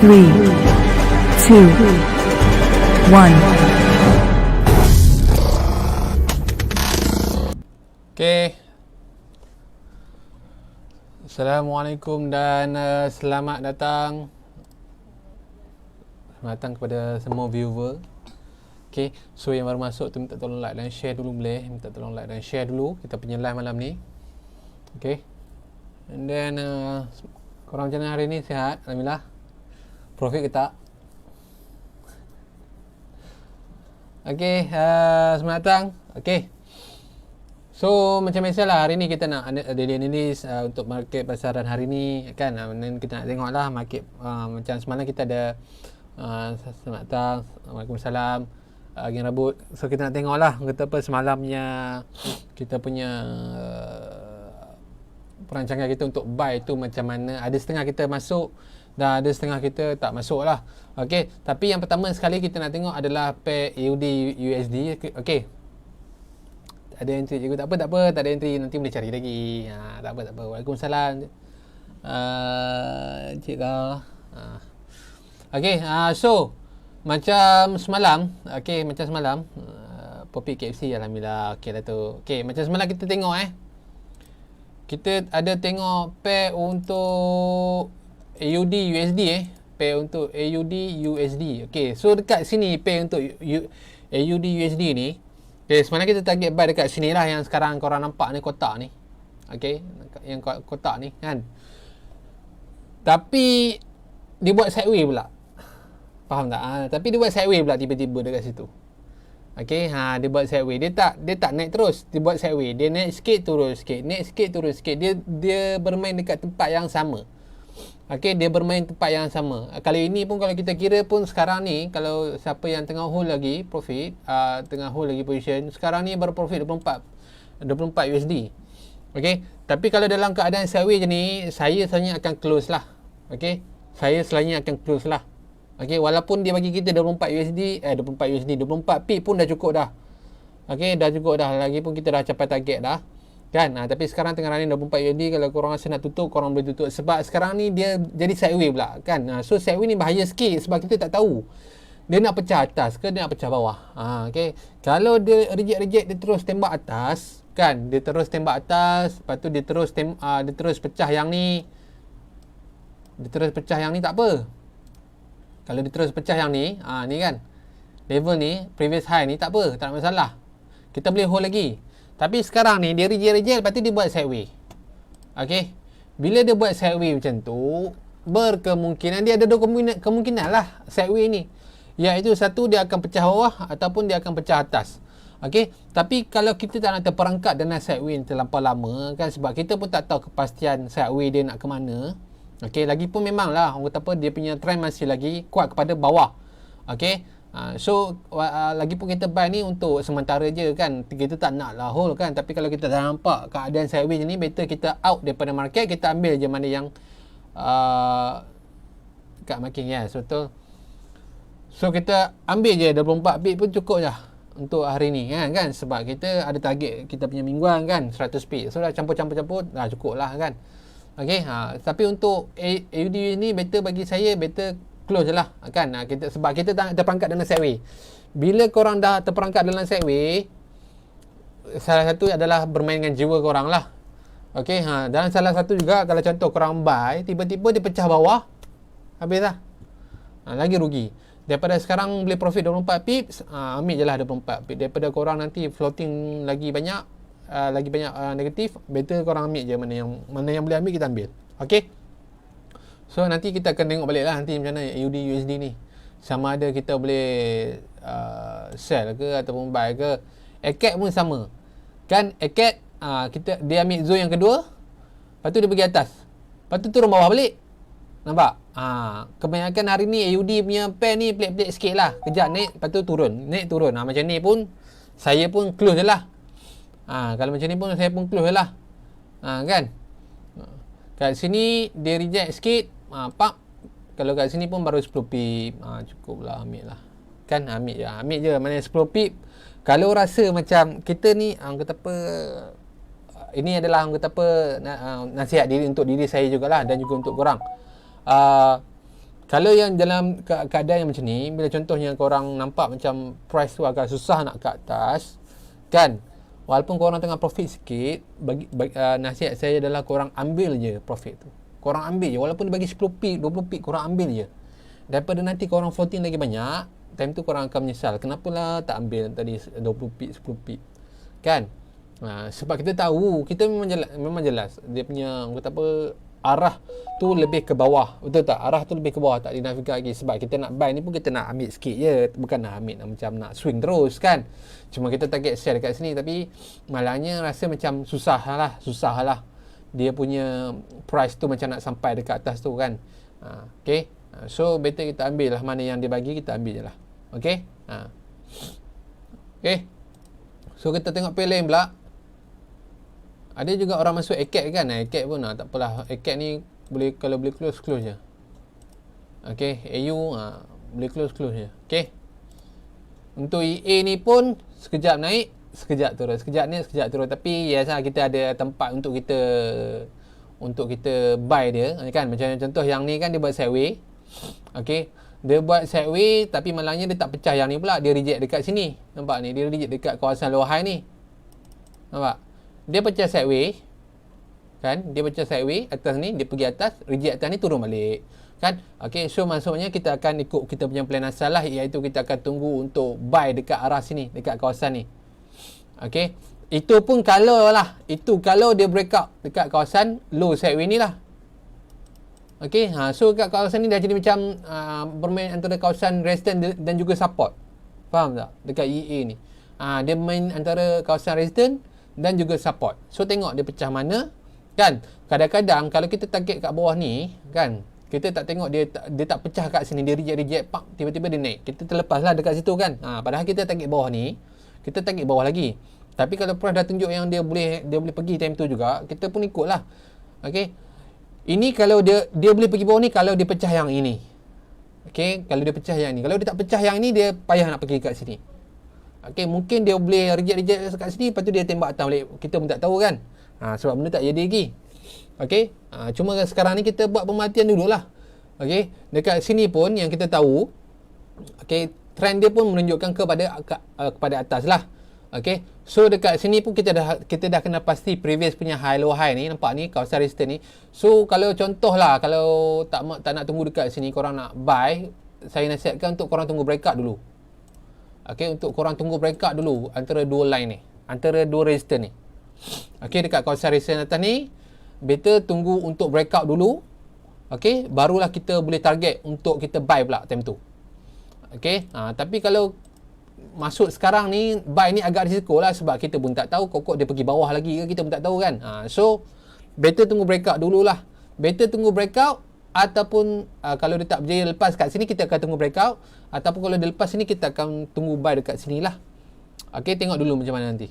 Three, two, one. Okay. Assalamualaikum dan selamat datang. Selamat datang kepada semua viewer. Okay, so yang baru masuk tu minta tolong like dan share dulu boleh. Minta tolong like dan share dulu kita punya live malam ni. Okay. And then korang macam mana hari ni? Sihat? Alhamdulillah. Profit ke tak? Okay, selamat datang. Okay. So macam biasalah hari ni kita nak daily analysis untuk market pasaran hari ni kan. Dan kita nak tengok lah market macam semalam kita ada selamat datang, Waalaikumsalam, Geng Rabut. So kita nak tengok lah kata apa semalamnya kita punya perancangan kita untuk buy tu macam mana. Ada setengah kita masuk dan ada setengah kita tak masuk lah. Okay, tapi yang pertama sekali kita nak tengok adalah pair AUD USD. Okay, ada entry cikgu, tak apa, tak ada entry, nanti boleh cari lagi. Tak apa. Waalaikumsalam Cik Kau. Okay, so macam semalam, Popik KFC alhamdulillah okey dah tu. Okay, macam semalam kita tengok kita ada tengok pair untuk AUD USD pair untuk AUD USD. Okay, so dekat sini pair untuk AUD USD ni, okay, sebenarnya kita target buy dekat sini lah yang sekarang korang nampak ni, kotak ni. Okay, yang kotak ni kan. Tapi dia buat sideway pula. Faham tak? Tapi dia buat sideway pula tiba-tiba dekat situ. Okay, dia buat sideway. Dia tak naik terus, dia buat sideway. Dia naik sikit turun sikit, naik sikit turun sikit. Dia bermain dekat tempat yang sama. Okay, dia bermain tempat yang sama. Kali ini pun kalau kita kira pun sekarang ni, kalau siapa yang tengah hold lagi profit, tengah hold lagi position, sekarang ni baru profit 24 USD. Okay, tapi kalau dalam keadaan sideway je ni, saya selalunya akan close lah. Okay, saya selalunya akan close lah. Okay, walaupun dia bagi kita 24 pip pun dah cukup dah. Okay, dah cukup dah. Lagipun kita dah capai target dah. Kan? Tapi sekarang tengah running 24 USD. Kalau korang rasa nak tutup, korang boleh tutup. Sebab sekarang ni dia jadi sideway pula. Kan? So sideway ni bahaya sikit sebab kita tak tahu dia nak pecah atas ke dia nak pecah bawah. Okay. Kalau dia reject, dia terus tembak atas. Kan? Dia terus tembak atas. Lepas tu dia terus pecah yang ni. Dia terus pecah yang ni tak apa. Kalau dia terus pecah yang ni, ni kan. Level ni, previous high ni tak apa. Tak ada masalah. Kita boleh hold lagi. Tapi sekarang ni dia reject, lepas tu dia buat sideway. Okay, bila dia buat sideway macam tu, berkemungkinan dia ada dua kemungkinan lah sideway ni. Iaitu satu, dia akan pecah bawah ataupun dia akan pecah atas. Okay, tapi kalau kita tak nak terperangkap dengan sideway terlampau lama kan, sebab kita pun tak tahu kepastian sideway dia nak ke mana. Okay, lagipun memang lah orang kata apa, dia punya trend masih lagi kuat kepada bawah. Okay, so lagipun kita buy ni untuk sementara je kan, kita tak nak lah hold kan. Tapi kalau kita dah nampak keadaan sideways ni, better kita out daripada market, kita ambil je mana yang kat marking, yes, betul. So kita ambil je 24 pip pun cukup je untuk hari ni kan, sebab kita ada target kita punya mingguan kan 100 pip. So dah campur dah cukup lah kan. Okay, tapi untuk AUD ni better bagi saya, better close je lah kan. Sebab kita tak terperangkap dalam sideway. Bila korang dah terperangkap dalam sideway, salah satu adalah bermain dengan jiwa korang lah. Okay, dan salah satu juga kalau contoh korang buy, tiba-tiba dia pecah bawah, habis lah, lagi rugi. Daripada sekarang boleh profit 24 pips, ambil je lah 24 pips. Daripada korang nanti floating lagi banyak negatif, better korang ambil je mana yang boleh ambil, kita ambil. Okay, so nanti kita akan tengok balik lah nanti macam mana AUD USD ni, sama ada kita boleh sell ke ataupun buy ke. ACAT pun sama kan. ACAT dia ambil zone yang kedua, lepas tu dia pergi atas, lepas tu turun bawah balik. Nampak? Kebanyakan hari ni AUD punya pair ni pelik-pelik sikit lah. Kejap naik, lepas tu turun, naik turun. Macam ni pun saya pun close je lah. Kalau macam ni pun saya pun close je lah. Kan? Kat sini dia reject sikit, pak. Kalau kat sini pun baru 10 pip, cukup lah, ambil lah. kan, ambil je mana 10 pip. Kalau rasa macam kita ni orang kata apa, ini adalah orang kata apa, nasihat diri untuk diri saya jugalah dan juga untuk korang. Kalau yang dalam keadaan yang macam ni, bila contohnya korang nampak macam price tu agak susah nak ke atas, kan, walaupun korang tengah profit sikit, nasihat saya adalah korang ambil je profit tu. Korang ambil je, walaupun dia bagi 10 pip, 20 pip, korang ambil je. Daripada nanti korang floating lagi banyak, time tu korang akan menyesal. Kenapalah tak ambil tadi 20 pip, 10 pip, kan? Sebab kita tahu, kita memang jelas dia punya orang kata apa, arah tu lebih ke bawah, betul tak? Arah tu lebih ke bawah, tak dinafikan lagi. Sebab kita nak buy ni pun kita nak ambil sikit je, bukan nak ambil macam nak swing terus, kan? Cuma kita target share dekat sini, tapi malangnya rasa macam susah lah dia punya price tu macam nak sampai dekat atas tu, kan? Okay, so better kita ambil lah mana yang dia bagi, kita ambil je lah. Okay, okay, so kita tengok pay lain pula. Ada juga orang masuk ACAT, kan? ACAT pun tak apalah. ACAT ni boleh, kalau boleh close je. Okay, AU boleh close je. Okay, untuk EA ni pun sekejap naik, sekejap turun, sekejap naik, sekejap turun. Tapi yes lah, kita ada tempat untuk kita buy dia, kan? Macam contoh yang ni kan, dia buat sideway. Okay, dia buat sideway, tapi malangnya dia tak pecah yang ni pula, dia reject dekat sini. Nampak ni, dia reject dekat kawasan low high ni. Nampak? Dia pecah sideway, kan? Dia pecah sideway atas ni, dia pergi atas, reject atas ni, turun balik, kan? Okay, so maksudnya kita akan ikut kita punya plan asal lah, iaitu kita akan tunggu untuk buy dekat arah sini, dekat kawasan ni. Okay, itu pun kalau dia break out dekat kawasan low sideway ni lah. Okay, so dekat kawasan ni dah jadi macam bermain antara kawasan resistance dan juga support. Faham tak? Dekat EA ni dia main antara kawasan resistance dan juga support. So tengok dia pecah mana, kan? Kadang-kadang kalau kita target kat bawah ni, kan, kita tak tengok dia tak pecah kat sini, dia reject pak, tiba-tiba dia naik, kita terlepas lah dekat situ, kan? Padahal kita target bawah ni, kita target bawah lagi. Tapi kalau price dah tunjuk yang dia boleh pergi time tu juga, kita pun ikut lah. Okay, ini kalau dia boleh pergi bawah ni kalau dia pecah yang ini. Okay, kalau dia pecah yang ni. Kalau dia tak pecah yang ni, dia payah nak pergi kat sini. Okay, mungkin dia boleh reject kat sini, lepas tu dia tembak atas balik. Kita pun tak tahu, kan? Sebab benda tak jadi lagi. Okay, cuma sekarang ni kita buat pemerhatian dululah. Okay, dekat sini pun yang kita tahu, okay, trend dia pun menunjukkan kepada atas lah. Okay, so dekat sini pun kita dah kena pasti previous punya high low high ni, nampak ni kawasan resistance ni. So kalau contoh lah, kalau tak nak tunggu dekat sini, korang nak buy, saya nasihatkan untuk korang tunggu breakout dulu. Okay, untuk korang tunggu breakout dulu antara dua line ni, antara dua resistance ni. Okay, dekat kawasan resistance atas ni, better tunggu untuk breakout dulu. Okay, barulah kita boleh target untuk kita buy pula time tu. Okay, tapi kalau masuk sekarang ni, buy ni agak risiko lah, sebab kita pun tak tahu kokok dia pergi bawah lagi ke, kita pun tak tahu, kan? So better tunggu breakout dululah. Better tunggu breakout, ataupun kalau dia tak berjaya lepas kat sini, kita akan tunggu breakout, ataupun kalau dia lepas sini, kita akan tunggu buy dekat sini lah. Okay, tengok dulu macam mana nanti.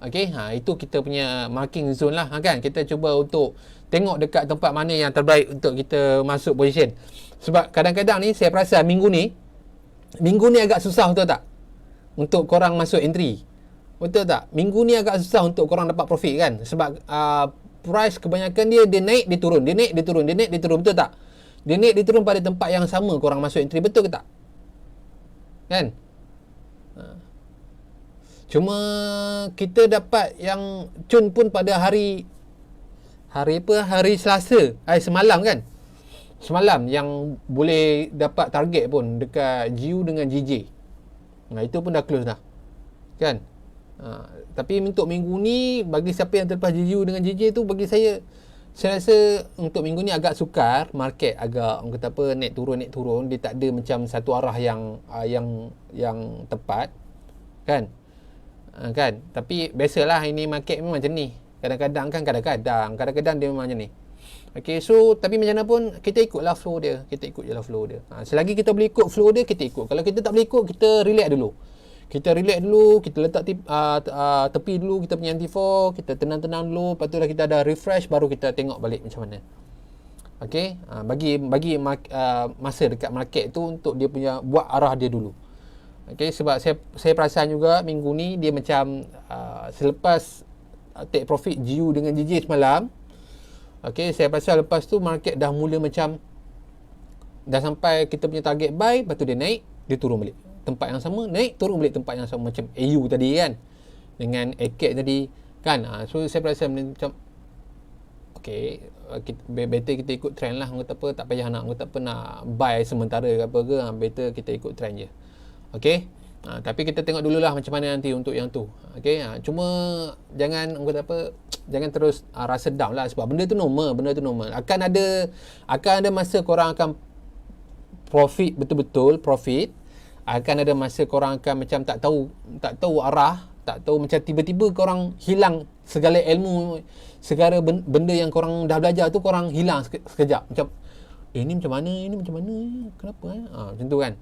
Okay, itu kita punya marking zone lah, kan? Kita cuba untuk tengok dekat tempat mana yang terbaik untuk kita masuk position. Sebab kadang-kadang ni saya perasan minggu ni agak susah, betul tak? Untuk korang masuk entry, betul tak? Minggu ni agak susah untuk korang dapat profit, kan? Sebab price kebanyakan dia naik, dia turun, dia naik, dia turun, dia naik, dia turun, betul tak? Dia naik, dia turun pada tempat yang sama korang masuk entry, betul ke tak? Kan? Cuma kita dapat yang cun pun pada hari Selasa, semalam, kan? Semalam yang boleh dapat target pun dekat GU dengan GJ. Itu pun dah close dah, kan? Tapi untuk minggu ni, bagi siapa yang terlepas GU dengan JJ tu, bagi saya rasa untuk minggu ni agak sukar. Market agak, orang kata apa, naik turun, dia tak ada macam satu arah yang tepat, kan? Kan? Tapi biasalah, ini market memang macam ni. Kadang-kadang dia memang macam ni. Okay, so tapi macam mana pun kita ikutlah flow dia. Kita ikut je lah flow dia. Selagi kita boleh ikut flow dia, kita ikut. Kalau kita tak boleh ikut, kita relax dulu. Kita letak tepi dulu kita punya MT4, kita tenang-tenang dulu, lepas tu dah kita ada refresh, baru kita tengok balik macam mana. Okay, bagi masa dekat market tu untuk dia punya buat arah dia dulu. Okay, sebab saya perasan juga minggu ni dia macam selepas take profit GU dengan JJ semalam, okay, saya perasan lepas tu market dah mula macam dah sampai kita punya target buy, lepas tu dia naik, dia turun balik tempat yang sama, naik turun balik tempat yang sama, macam AU tadi kan, dengan ACAT tadi kan. So saya perasan macam okay, better kita ikut trend lah, kata apa, tak payah nak kata apa nak buy sementara ke apa ke, better kita ikut trend je. Okay, tapi kita tengok dululah macam mana nanti untuk yang tu. Okay, cuma jangan kata apa, jangan terus rasa down lah, sebab benda tu normal. Akan ada masa korang akan profit, betul-betul profit. Akan ada masa korang akan macam tak tahu arah, tak tahu, macam tiba-tiba korang hilang segala ilmu, segala benda yang korang dah belajar tu korang hilang sekejap. Macam ini macam mana, kenapa macam tu kan.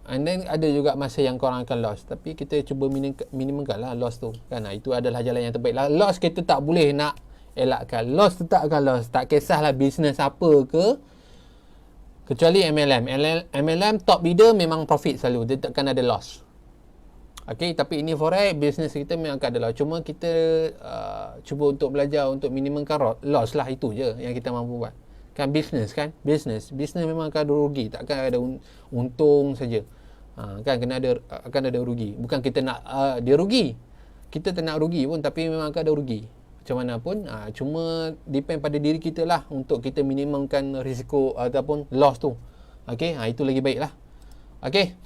And then ada juga masa yang korang akan loss, tapi kita cuba minimalkan lah loss tu kan. Itu adalah jalan yang terbaik lah. Loss kita tak boleh nak elakkan, loss tetap akan loss, tak kisahlah bisnes apa ke, kecuali MLM top leader memang profit selalu, dia takkan ada loss. Okay, tapi ini forex bisnes kita memang akan ada loss, cuma kita cuba untuk belajar untuk minimalkan loss lah, itu je yang kita mampu buat kan. Bisnes memang akan ada rugi, takkan ada untung saja. Kan akan ada rugi. Bukan kita nak dia rugi, kita tak nak rugi pun, tapi memang akan ada rugi macam mana pun. Cuma depend pada diri kita lah untuk kita minimumkan risiko ataupun loss tu. Okay, itu lagi baik lah. Okay,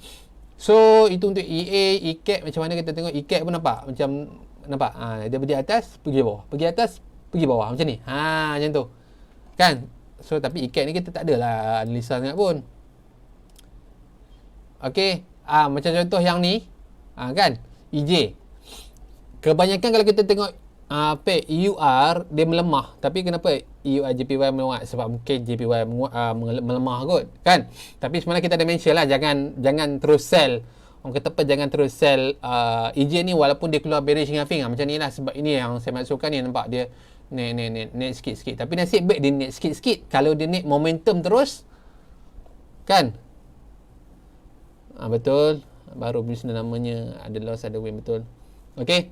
so itu untuk EA, ECAT. Macam mana kita tengok ECAT pun nampak macam dia pergi atas pergi bawah, pergi atas pergi bawah macam ni, macam tu kan. So tapi ECAT ni kita tak adalah analisa sangat pun. Okay, macam contoh yang ni kan, EJ kebanyakan kalau kita tengok peg EUR dia melemah, tapi kenapa EUR JPY menguat? Sebab mungkin JPY melemah kot kan. Tapi sebenarnya kita ada mention lah, jangan terus sell. Orang kata apa, jangan terus sell EJ ni walaupun dia keluar bearish dengan Fing macam ni lah. Sebab ini yang saya maksudkan ni, nampak dia naik sikit-sikit, tapi nasib baik dia naik sikit-sikit. Kalau dia naik momentum terus kan, betul, baru bisnes namanya ada loss ada win, betul. Okay,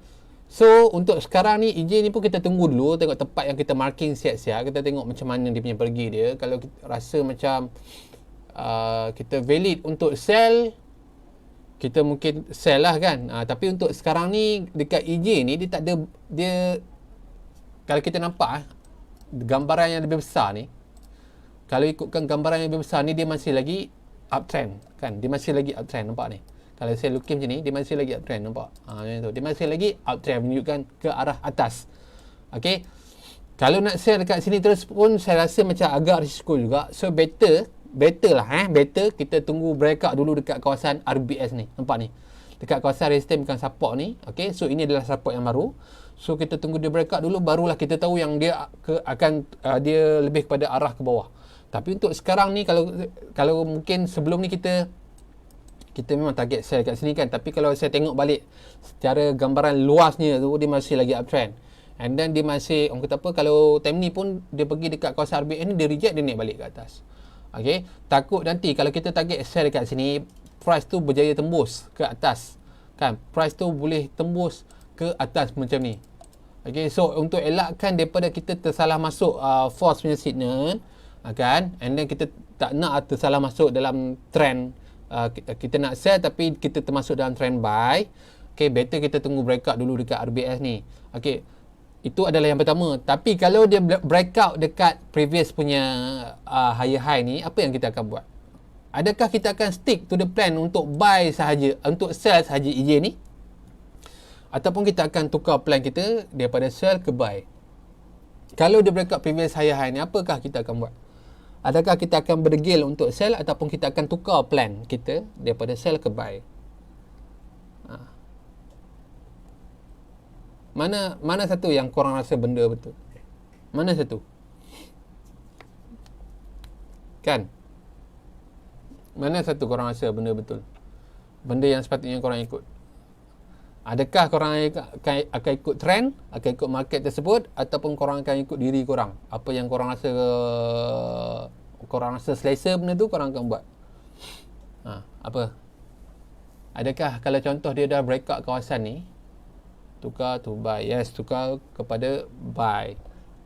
so untuk sekarang ni EJ ni pun kita tunggu dulu, tengok tempat yang kita marking siap-siap, kita tengok macam mana dia punya pergi dia. Kalau kita rasa macam kita valid untuk sell, kita mungkin sell lah kan. Tapi untuk sekarang ni dekat EJ ni dia tak ada, dia kalau kita nampak gambaran yang lebih besar ni, kalau ikutkan gambaran yang lebih besar ni, dia masih lagi uptrend kan, dia masih lagi uptrend, nampak ni. Kalau saya looking macam ni, dia masih lagi uptrend, nampak? Macam tu. Dia masih lagi uptrend, menunjukkan ke arah atas. Okay, kalau nak sell dekat sini terus pun saya rasa macam agak risiko juga. So better lah better kita tunggu breakout dulu dekat kawasan RBS ni, nampak ni, dekat kawasan resistance bukan support ni. Okay, so ini adalah support yang baru. So kita tunggu dia breakout dulu, barulah kita tahu yang dia akan dia lebih kepada arah ke bawah. Tapi untuk sekarang ni, kalau mungkin sebelum ni kita memang target sell kat sini kan, tapi kalau saya tengok balik secara gambaran luasnya tu, dia masih lagi uptrend. And then dia masih, orang kata apa, kalau time ni pun dia pergi dekat kawasan RBS ni, dia reject, dia naik balik ke atas. Okay, takut nanti kalau kita target sell dekat sini, price tu berjaya tembus ke atas kan, price tu boleh tembus ke atas macam ni. Okay, so untuk elakkan daripada kita tersalah masuk false punya signal kan, and then kita tak nak tersalah masuk dalam trend, kita nak sell tapi kita termasuk dalam trend buy. Okay, better kita tunggu breakout dulu dekat RBS ni. Okay, itu adalah yang pertama. Tapi kalau dia breakout dekat previous punya higher high ni, apa yang kita akan buat? Adakah kita akan stick to the plan untuk buy sahaja, untuk sell sahaja EJ ni, ataupun kita akan tukar plan kita daripada sell ke buy? Kalau dia breakout previous higher high ni, apakah kita akan buat? Adakah kita akan berdegil untuk sell, ataupun kita akan tukar plan kita daripada sell ke buy? Mana satu yang korang rasa benda betul? Mana satu? Kan? Mana satu korang rasa benda betul? Benda yang sepatutnya korang ikut. Adakah korang akan ikut trend, akan ikut market tersebut, ataupun korang akan ikut diri korang? Apa yang korang rasa selesa benda tu, korang akan buat. Apa? Adakah kalau contoh dia dah breakout kawasan ni, tukar to buy. Yes, tukar kepada buy.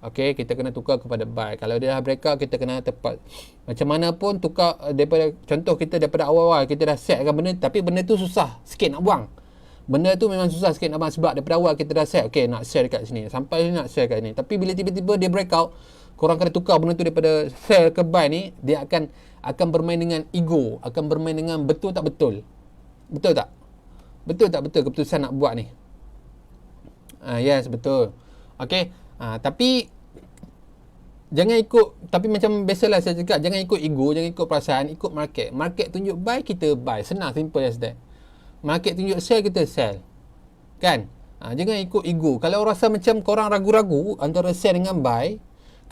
Okey, kita kena tukar kepada buy. Kalau dia dah breakout, kita kena tepat. Macam mana pun tukar daripada, contoh kita daripada awal-awal kita dah setkan benda, tapi benda tu susah sikit nak buang. Benda tu memang susah sikit nak buang sebab daripada awal kita dah set. Okey, nak sell dekat sini. Sampai nak sell kat sini. Tapi bila tiba-tiba dia breakout, korang kena tukar benda tu daripada sell ke buy ni, dia akan bermain dengan ego, akan bermain dengan betul tak betul. Betul tak? Betul tak betul keputusan nak buat ni? Yes, betul. Okey. Tapi jangan ikut, tapi macam biasalah saya cakap, jangan ikut ego, jangan ikut perasaan, ikut market. Market tunjuk buy, kita buy. Senang, simple as that. Market tunjuk sell, kita sell. Kan? Jangan ikut ego. Kalau rasa macam korang ragu-ragu antara sell dengan buy,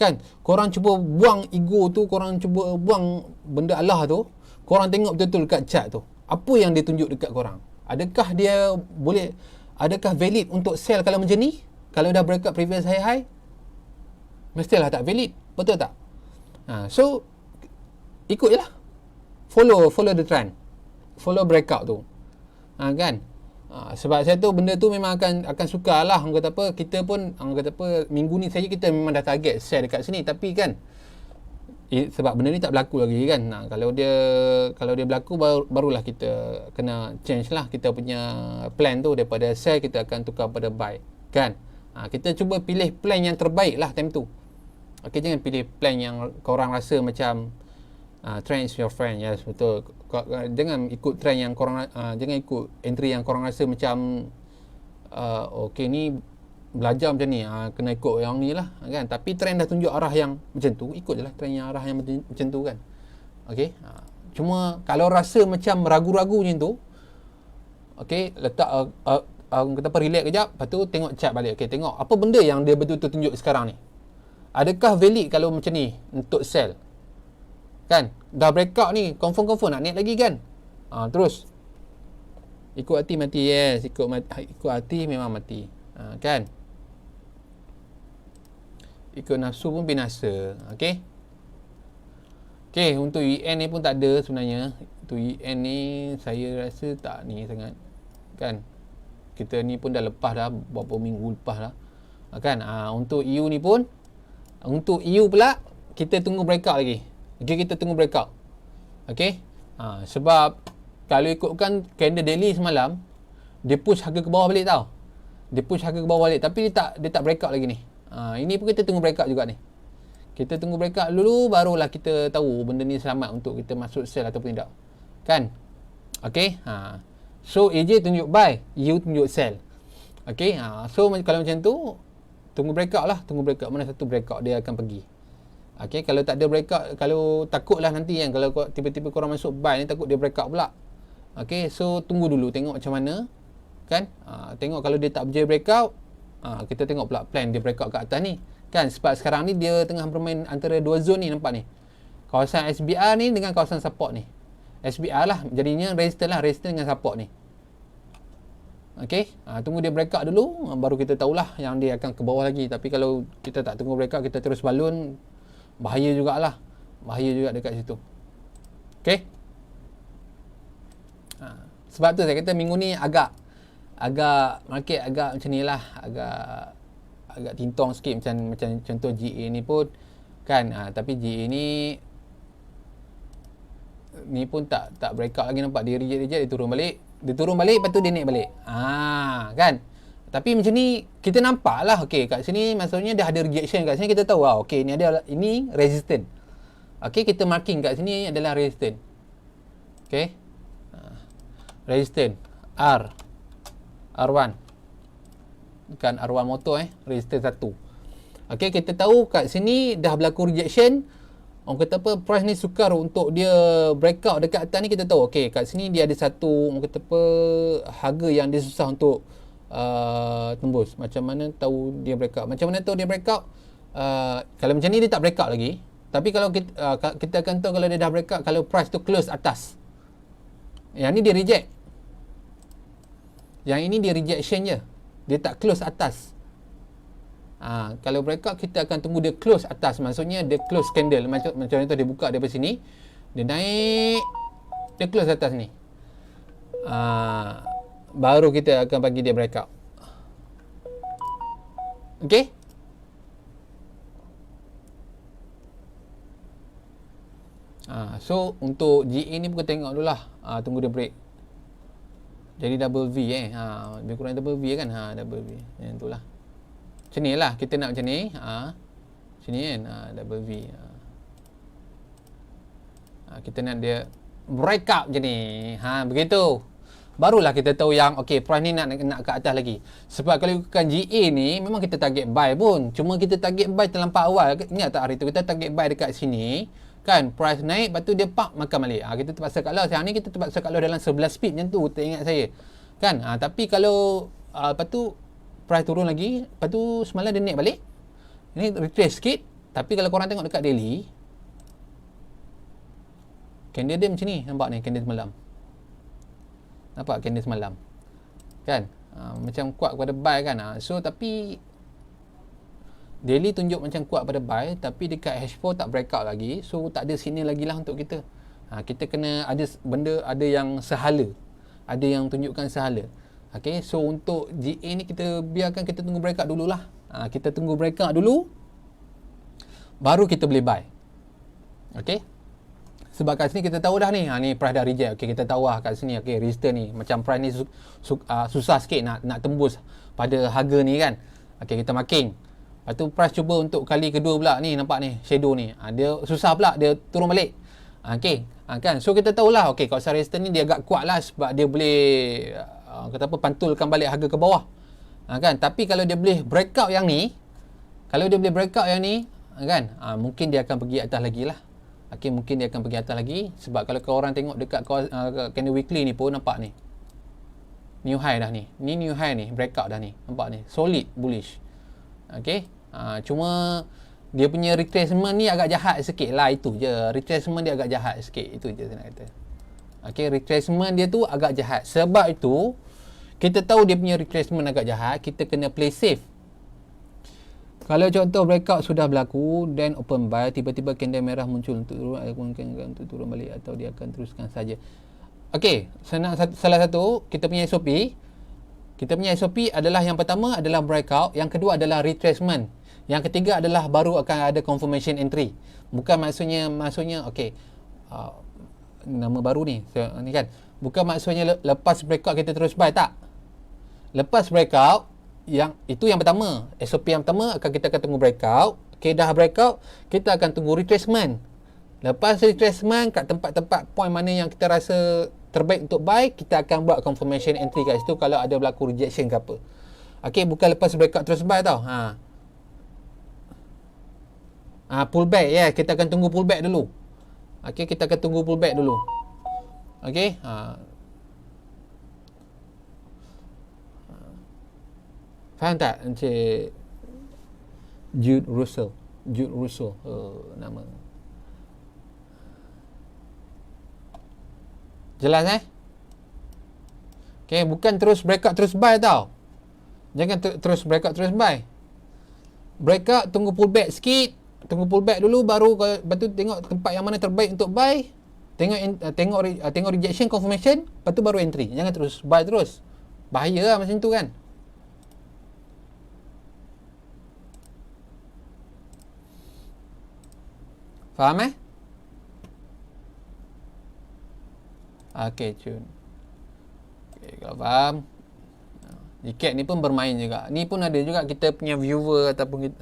kan? Korang cuba buang ego tu, korang cuba buang benda Allah tu, korang tengok betul-betul dekat chart tu. Apa yang dia tunjuk dekat korang? Adakah dia boleh, adakah valid untuk sell kalau macam ni? Kalau dah breakout previous high, mestilah tak valid. Betul tak? So, ikut je lah. Follow the trend. Follow breakout tu. Kan? Sebab saya tu benda tu memang akan sukar lah. Orang kata apa, kita pun, orang kata apa, minggu ni saja kita memang dah target share dekat sini. Tapi kan, sebab benda ni tak berlaku lagi kan. Kalau dia berlaku, barulah kita kena change lah kita punya plan tu. Daripada share, kita akan tukar pada buy. Kan? Kita cuba pilih plan yang terbaik lah time tu. Okay, jangan pilih plan yang korang rasa macam trend is your friend. Yes, betul. Jangan ikut trend yang korang, jangan ikut entry yang korang rasa macam okay ni belajar macam ni, kena ikut yang ni lah kan. Tapi trend dah tunjuk arah yang macam tu, ikut je lah trend yang arah yang macam tu kan. Okay, cuma kalau rasa macam ragu-ragu macam tu, okay, letak kata apa, relax kejap, lepas tu tengok chart balik. Okay, tengok apa benda yang dia betul-betul tunjuk sekarang ni. Adakah valid kalau macam ni untuk sell? Kan? Dah breakout ni, confirm nak naik lagi kan? Terus ikut hati mati. Yes, ikut hati memang mati. Kan? Ikut nafsu pun binasa. Okay? Okay, untuk UN ni pun tak ada sebenarnya. Untuk UN ni saya rasa tak ni sangat. Kan? Kita ni pun dah lepas dah, beberapa minggu lepas dah. Kan? Untuk EU ni pun, untuk EU pula, kita tunggu breakout lagi. Okay, kita tunggu breakout. Okay? Sebab kalau ikutkan candle daily semalam, dia push harga ke bawah balik tau. Dia push harga ke bawah balik. Tapi dia tak breakout lagi ni. Ini pun kita tunggu breakout juga ni. Kita tunggu breakout dulu, barulah kita tahu benda ni selamat untuk kita masuk sell ataupun tidak. Kan? Okay? So, AJ tunjuk buy, EU tunjuk sell. Okay? So, kalau macam tu, tunggu breakout lah. Tunggu breakout. Mana satu breakout dia akan pergi. Okay? Kalau tak ada breakout, kalau takutlah nanti kan, kalau tiba-tiba korang masuk buy ni, takut dia breakout pula. Okay? So, tunggu dulu. Tengok macam mana. Kan? Tengok kalau dia tak berjaya breakout, kita tengok pula plan dia breakout kat atas ni. Kan? Sebab sekarang ni dia tengah bermain antara dua zone ni, nampak ni. Kawasan SBR ni dengan kawasan support ni. SBR lah, jadinya resistance dengan support ni. Okay, tunggu dia breakout dulu, baru kita tahulah yang dia akan ke bawah lagi. Tapi kalau kita tak tunggu breakout, kita terus balun, bahaya jugalah. Bahaya juga dekat situ. Okay. Sebab tu saya kata minggu ni agak market agak macam ni lah, agak tintong sikit, macam contoh GA ni pun kan. Tapi GA ni pun tak breakout lagi, nampak dia reject, dia turun balik, lepas tu dia naik balik. Kan? Tapi macam ni kita nampak lah. Okay, kat sini maksudnya dah ada rejection kat sini, kita tahu okay, ini resistant. Okay, kita marking kat sini adalah resistant. Okay, resistant R1, bukan R1 motor, resistant 1. Okay, kita tahu kat sini dah berlaku rejection. Orang kata apa, price ni sukar untuk dia breakout dekat atas ni, kita tahu okay, kat sini dia ada satu, orang kata apa, harga yang dia susah untuk tembus. Macam mana tahu dia breakout? Macam mana tahu dia breakout? Kalau macam ni dia tak breakout lagi. Tapi kalau kita akan tahu kalau dia dah breakout kalau price tu close atas. Yang ni dia reject. Yang ini dia rejection je. Dia tak close atas. Kalau breakout, kita akan tunggu dia close atas. Maksudnya dia close candle. Macam contoh dia buka daripada sini, dia naik, dia close atas ni. baru kita akan bagi dia breakout. Okey. So untuk GA ni pun tengok dulu lah. Tunggu dia break. Jadi double V lebih kurang double V kan. Double V. Yang tu lah. Macam ni lah. Kita nak macam ni. Macam ni kan. Double V. Kita nak dia breakout macam ni. Begitu. Barulah kita tahu yang okay, price ni nak ke atas lagi. Sebab kalau ikutkan GA ni memang kita target buy pun. Cuma kita target buy terlampau awal. Ingat tak hari tu kita target buy dekat sini. Kan price naik, lepas tu dia pump makan balik. Kita terpaksa cut loss. Sekarang ni kita terpaksa cut loss dalam 11 pip macam tu, ingat saya. Kan? Tapi kalau lepas tu price turun lagi, lepas tu semalam dia naik balik. Ini retrace sikit. Tapi kalau korang tengok dekat daily, candle dia macam ni, nampak ni candle semalam. Nampak candle semalam. Kan? Macam kuat kepada buy kan. So tapi daily tunjuk macam kuat pada buy, tapi dekat H4 tak breakout lagi. So tak ada signal lagi lah untuk kita. Kita kena ada benda, ada yang sehala. Ada yang tunjukkan sehala. Okay, so untuk GA ni kita biarkan kita tunggu breakout dululah. Kita tunggu breakout dulu, baru kita boleh buy. Okay. Sebab kat sini kita tahu dah ni, ni price dah reject. Okay, kita tahu lah kat sini, okay, resistance ni. Macam price ni susah sikit nak tembus pada harga ni kan. Okay, kita marking. Lepas tu price cuba untuk kali kedua pula ni, nampak ni shadow ni. Dia susah pula, dia turun balik. Okey, kan. So kita tahulah okey, kawasan resistance ni dia agak kuat lah sebab dia boleh kata apa, pantulkan balik harga ke bawah. Kan. Tapi kalau dia boleh breakout yang ni, kan, mungkin dia akan pergi atas lagi lah. Okey, mungkin dia akan pergi atas lagi sebab kalau korang tengok dekat candle weekly ni pun nampak ni. New high dah ni. Ni new high ni, breakout dah ni. Nampak ni, solid bullish. Okey, cuma dia punya retracement ni agak jahat sikit lah, itu je. Retracement dia agak jahat sikit, itu je saya nak kata. Okey, retracement dia tu agak jahat. Sebab itu kita tahu dia punya retracement agak jahat, kita kena play safe. Kalau contoh breakout sudah berlaku dan open buy, tiba-tiba candle merah muncul untuk turun, untuk turun balik atau dia akan teruskan saja. Okey, salah satu kita punya SOP. Kita punya SOP adalah yang pertama adalah breakout, yang kedua adalah retracement, yang ketiga adalah baru akan ada confirmation entry. Bukan maksudnya okey, nama baru ni kan, bukan maksudnya lepas breakout kita terus buy, tak. Lepas breakout, yang itu yang pertama, SOP yang pertama kita akan tunggu breakout. Okey, dah breakout, kita akan tunggu retracement. Lepas retracement kat tempat-tempat point mana yang kita rasa terbaik untuk buy, kita akan buat confirmation entry kat situ kalau ada berlaku rejection ke apa. Okey, bukan lepas breakout terus buy tau. Pullback, ya, kita akan tunggu pullback dulu. Okey, kita akan tunggu pullback dulu. Okey, faham tak Encik Jude Russell? Nama. Jelas Okay, bukan terus breakout terus buy tau. Jangan terus breakout terus buy. Breakout, tunggu pullback sikit. Tunggu pullback dulu, baru lepas tu tengok tempat yang mana terbaik untuk buy. Tengok rejection confirmation, lepas tu baru entry. Jangan terus buy terus. Bahaya lah macam tu kan. Faham Okey, cun. Okay, kalau faham. Jiket ni pun bermain juga. Ni pun ada juga kita punya viewer ataupun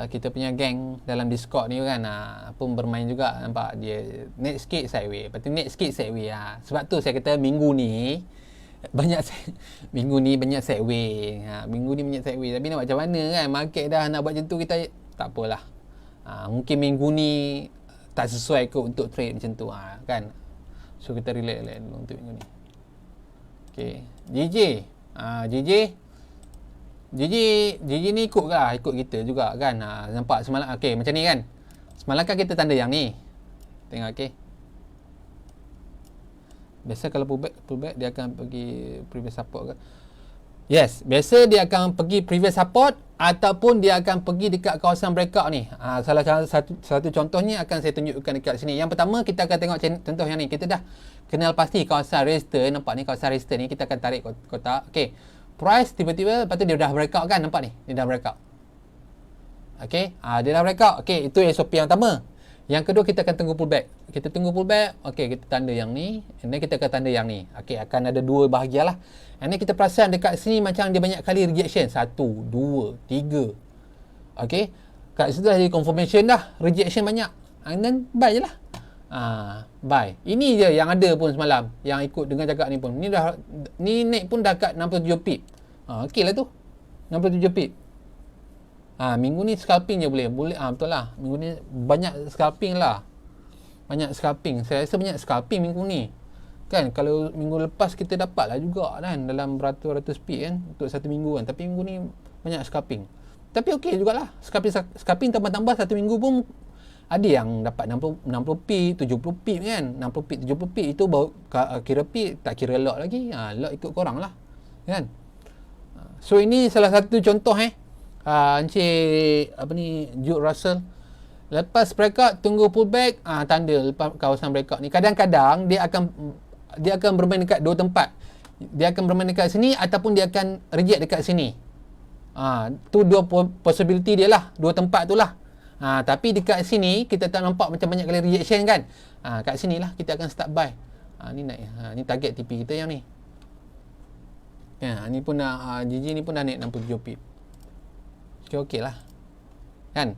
kita punya gang dalam Discord ni kan, pun bermain juga. Nampak dia naik sikit sideway, lepas tu naik sikit sideway. Sebab tu saya kata minggu ni banyak sideway. Minggu ni banyak sideway. Tapi nak macam mana kan, market dah nak buat macam tu, kita tak apalah. Mungkin minggu ni tak sesuai kot untuk trade macam tu kan. So kita relax dulu untuk minggu ni. Okay, JJ ni ikut kita juga kan. Nampak semalam, okay, macam ni kan. Semalam kan kita tanda yang ni. Tengok, okay. Biasa kalau pullback dia akan pergi previous support kan. Yes, biasa dia akan pergi previous support ataupun dia akan pergi dekat kawasan breakout ni. Satu contohnya akan saya tunjukkan dekat sini. Yang pertama kita akan tengok contoh yang ni. Kita dah kenal pasti kawasan resistor. Nampak ni kawasan resistor ni, kita akan tarik kotak. Okey. Price tiba-tiba lepas tu dia dah breakout kan, nampak ni. Dia dah breakout. Okey, dia dah breakout. Okey, itu SOP yang pertama. Yang kedua kita akan tunggu pullback. Kita tunggu pullback. Okey, kita tanda yang ni. And then kita akan tanda yang ni. Okey, akan ada dua bahagian lah. And then kita perasan dekat sini macam dia banyak kali rejection. 1, 2, 3. Okey. Kat situ dah jadi confirmation dah. Rejection banyak. And then buy je lah. Buy. Ini je yang ada pun semalam. Yang ikut dengan cakap ni pun. Ni naik pun dah kat 67 pip. Okey lah tu. 67 pip. Minggu ni scalping je boleh. Betul lah. Minggu ni banyak scalping lah. Banyak scalping. Saya rasa banyak scalping minggu ni. Kan, kalau minggu lepas kita dapat lah juga kan. Dalam beratus-ratus pip kan. Untuk satu minggu kan. Tapi minggu ni banyak scalping. Tapi okey jugalah. Scalping tambah-tambah satu minggu pun ada yang dapat 60 pip, 70 pip kan. 60 pip, 70 pip. Itu baru kira pip. Tak kira lot lagi. Lot ikut korang lah. Kan. So ini salah satu contoh Encik Jude Russell lepas breakout tunggu pullback, tanda lepas kawasan breakout ni. Kadang-kadang dia akan bermain dekat dua tempat. Dia akan bermain dekat sini ataupun dia akan reject dekat sini. Tu dua possibility dia lah, dua tempat tu lah. Tapi dekat sini kita tak nampak macam banyak kali rejection kan. Kat sini lah kita akan start buy. Ni naik. Ni target TP kita yang ni. Ni pun dah GG ni pun dah naik 67 pip. Okey lah. Kan?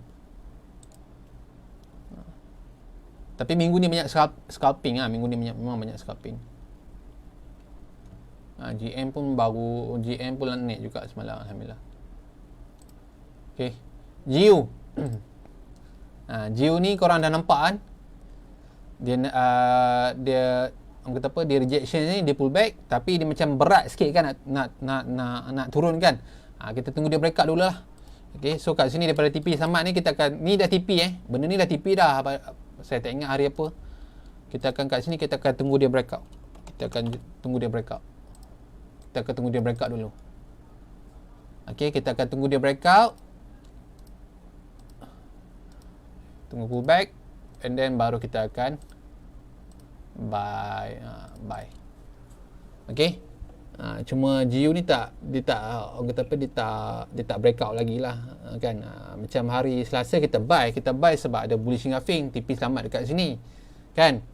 Tapi minggu ni banyak scalping. Minggu ni memang banyak scalping. GM pun naik juga semalam. Alhamdulillah. Okey. GU. GU ni korang dah nampak kan? Dia orang kata apa, dia rejection ni, dia pull back, tapi dia macam berat sikit kan nak turun kan. Kita tunggu dia breakout dulu lah. Okay, so kat sini daripada TP sama ni kita akan, ni dah TP benda ni dah TP dah. Saya tak ingat hari apa. Kita akan kat sini kita akan tunggu dia breakout. Kita akan tunggu dia breakout dulu. Okay, kita akan tunggu dia breakout. Tunggu pullback and then baru kita akan buy. Okay. Cuma GU ni dia tak breakout lagi lah kan. Macam hari Selasa kita buy sebab ada bullish engulfing, TP selamat dekat sini kan.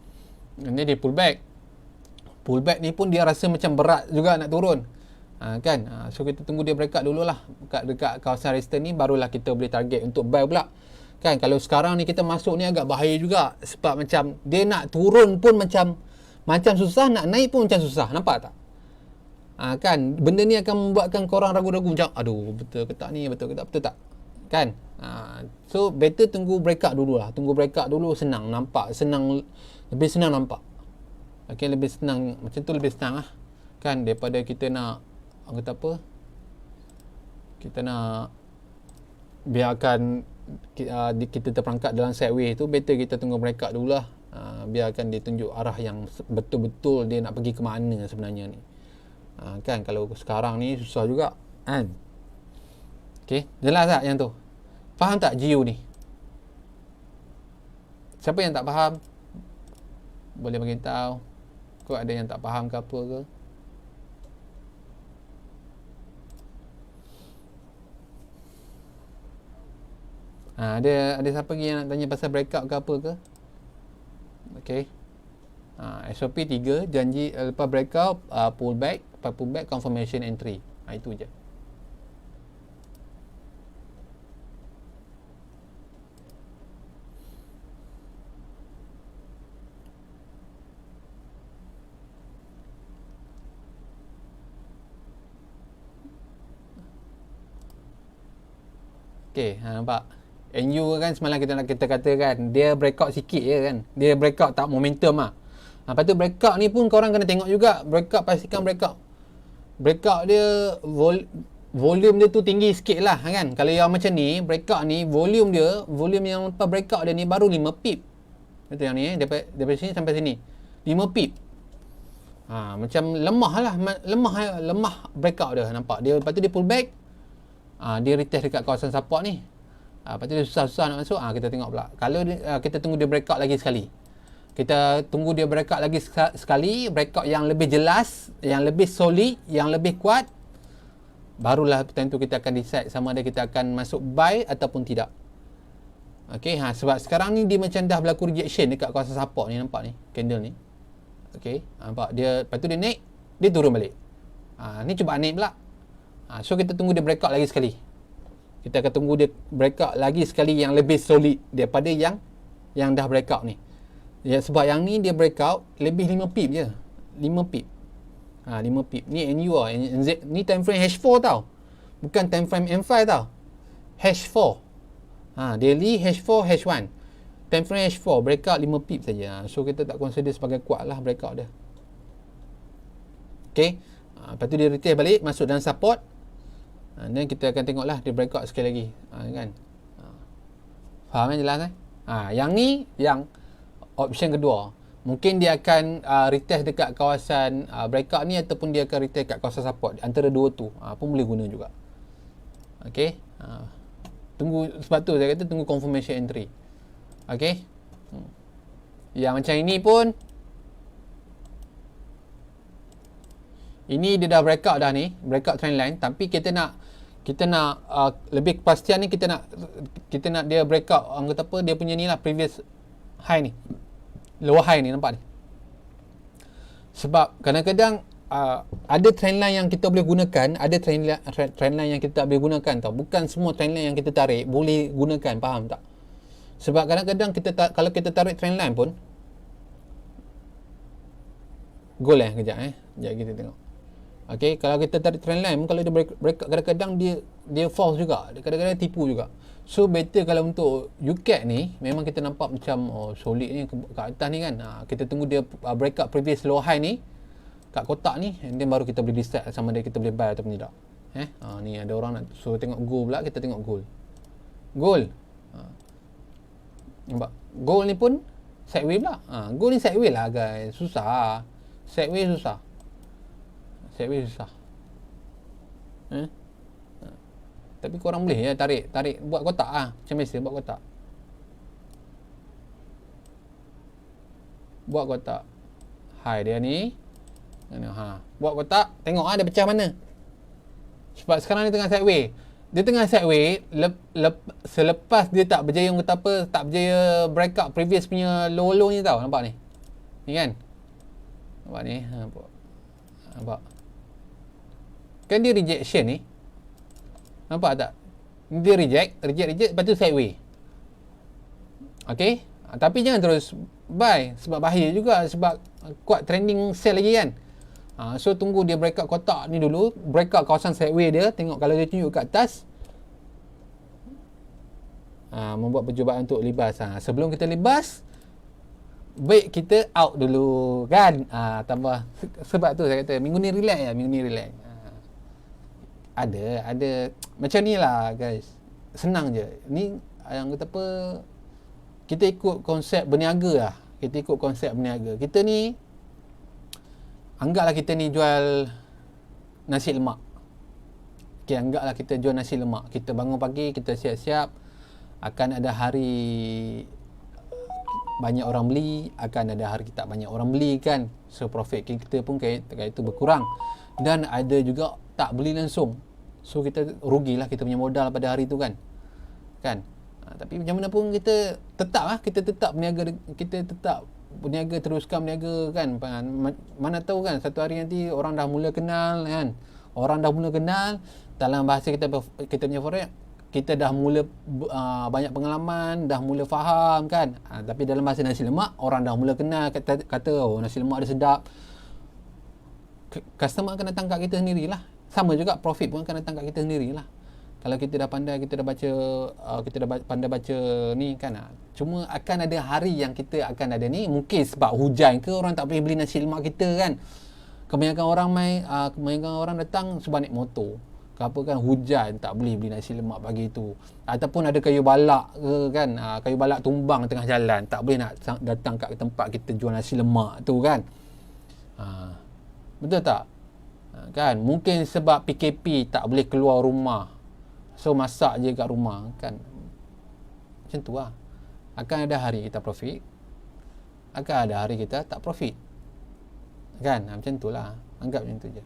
Ini dia pullback ni pun dia rasa macam berat juga nak turun kan. So kita tunggu dia breakout dulu lah dekat kawasan resistance ni, barulah kita boleh target untuk buy pula kan. Kalau sekarang ni kita masuk ni agak bahaya juga sebab macam dia nak turun pun macam susah, nak naik pun macam susah, nampak tak? Kan, benda ni akan membuatkan korang ragu-ragu macam aduh, betul ke tak ni, betul tak kan. So better tunggu breakout dulu lah. Tunggu breakout dulu, senang nampak, lebih senang nampak. Okay, lebih senang, macam tu lebih senang lah kan, daripada kita nak kata apa, kita nak biarkan kita terperangkap dalam sideway tu. Better kita tunggu breakout dulu lah. Biarkan dia tunjuk arah yang betul-betul dia nak pergi ke mana sebenarnya ni. Kan, kalau sekarang ni susah juga kan. Okay, jelas tak yang tu? Faham tak GU ni? Siapa yang tak faham boleh bagi tahu. Kau ada yang tak faham ke apa ke? Ada siapa lagi yang nak tanya pasal breakout ke apa ke? Okay. SOP 3, janji lepas breakout, pullback, lepas pullback confirmation entry. Itu je. Okay, nampak? NU kan semalam kita katakan dia breakout sikit je kan. Dia breakout tak momentum lah. Lepas tu breakout ni pun korang kena tengok juga. Breakout, pastikan breakout dia volume dia tu tinggi sikit lah kan. Kalau yang macam ni, breakout ni volume yang lepas breakout dia ni baru 5 pip. Betul yang ni daripada sini sampai sini 5 pip. Macam lemah lah, lemah breakout dia, nampak dia. Lepas tu dia pull back, dia retest dekat kawasan support ni. Lepas tu dia susah-susah nak masuk. Kita tengok pula, kalau kita tunggu dia breakout lagi sekali, kita tunggu dia breakout lagi sekali, breakout yang lebih jelas, yang lebih solid, yang lebih kuat, barulah tentu kita akan decide sama ada kita akan masuk buy ataupun tidak. Okey, sebab sekarang ni dia macam dah berlaku rejection dekat kawasan support ni, nampak ni candle ni. Okey, nampak dia, lepas tu dia naik, dia turun balik. Ni cuba naik pula. So kita tunggu dia breakout lagi sekali. Kita akan tunggu dia breakout lagi sekali yang lebih solid daripada yang dah breakout ni. Ya, sebab yang ni dia breakout lebih 5 pip je. 5 pip. 5 pip. Ni NU lah. NZ, ni time frame H4 tau. Bukan time frame M5 tau. H4. Daily H4, H1. Time frame H4 breakout 5 pip saja. So kita tak consider sebagai kuat lah breakout dia. Okay. Lepas tu dia retest balik, masuk dalam support. Dan kita akan tengok lah dia breakout sekali lagi. Kan? Faham kan, jelas kan? Yang ni, yang option kedua. Mungkin dia akan retest dekat kawasan breakout ni, ataupun dia akan retest dekat kawasan support. Antara dua tu pun boleh guna juga. Okay. Tunggu, sebab tu saya kata tunggu confirmation entry. Okay. Yang macam ini pun, ini dia dah breakout dah ni, breakout trend line, tapi kita nak lebih kepastian ni, kita nak dia breakout, orang kata apa, dia punya ni lah, previous high ni, lower high ni, nampak ni. Sebab kadang-kadang ada trend line yang kita boleh gunakan, ada trend line yang kita tak boleh gunakan tau. Bukan semua trend line yang kita tarik boleh gunakan, faham tak? Sebab kadang-kadang kalau kita tarik trend line pun, goal kejap sekejap kita tengok. Okay, kalau kita tarik trend line, kalau dia breakout, kadang-kadang dia false juga, kadang-kadang tipu juga. So better kalau untuk UCAT ni, memang kita nampak macam solid ni ke atas ni kan. Kita tunggu dia breakout previous low high ni kat kotak ni, and then baru kita boleh decide sama ada kita boleh buy ataupun tidak. Ni ada orang nak suruh tengok gold pula, kita tengok gold. Gold. Nampak? Gold ni pun sideways pula. Gold ni sideways lah guys. Susah. Sideways susah. Sideways susah. Tapi korang boleh ya tarik buat kotak macam biasa, buat kotak. Buat kotak. High dia ni. Buat kotak, tengok dia pecah mana. Sebab sekarang dia tengah sideways. Dia tengah sideways, selepas dia tak berjaya, orang kata apa, tak berjaya breakout previous punya low ni tau, nampak ni. Ni kan? Nampak ni, nampak. Kan dia rejection ni. Nampak tak? Dia reject, lepas tu sideways. Okay? Tapi jangan terus buy, sebab bahaya juga, sebab kuat trending sell lagi kan. So tunggu dia breakout kotak ni dulu, breakout kawasan sideways dia, tengok kalau dia tunjuk kat atas, membuat percubaan untuk libas. Sebelum kita libas, baik kita out dulu kan. Tambah, sebab tu saya kata minggu ni relax. Ada macam ni lah guys, senang je ni. Yang kata apa, kita ikut konsep berniaga lah. Kita ni, anggaplah kita ni jual nasi lemak. Okay, anggaplah kita jual nasi lemak. Kita bangun pagi, kita siap-siap, akan ada hari banyak orang beli, akan ada hari tak banyak orang beli kan. So profit kita pun kayak itu berkurang. Dan ada juga tak beli langsung, so kita rugilah kita punya modal pada hari tu kan. Tapi macam mana pun kita tetap berniaga, teruskan berniaga kan. Mana tahu kan satu hari nanti orang dah mula kenal kan. Dalam bahasa kita punya forex, kita dah mula banyak pengalaman, dah mula faham kan. Tapi dalam bahasa nasi lemak, orang dah mula kenal, kata nasi lemak dia sedap. Customer akan datang kat kita sendirilah. Sama juga profit pun akan datang kat kita sendirilah. Kalau kita dah pandai, kita dah pandai baca ni kan. Cuma akan ada hari yang kita akan ada ni, mungkin sebab hujan ke, orang tak boleh beli nasi lemak kita kan. Kebanyakan orang datang sebab naik motor. Apa kan, hujan tak boleh beli nasi lemak pagi tu. Ataupun ada kayu balak ke kan, kayu balak tumbang tengah jalan, tak boleh nak datang kat tempat kita jual nasi lemak tu kan. Betul tak? Kan mungkin sebab PKP tak boleh keluar rumah, so masak je kat rumah kan. Macam tu lah. Akan ada hari kita profit, akan ada hari kita tak profit, kan. Macam tu lah, anggap macam tu je.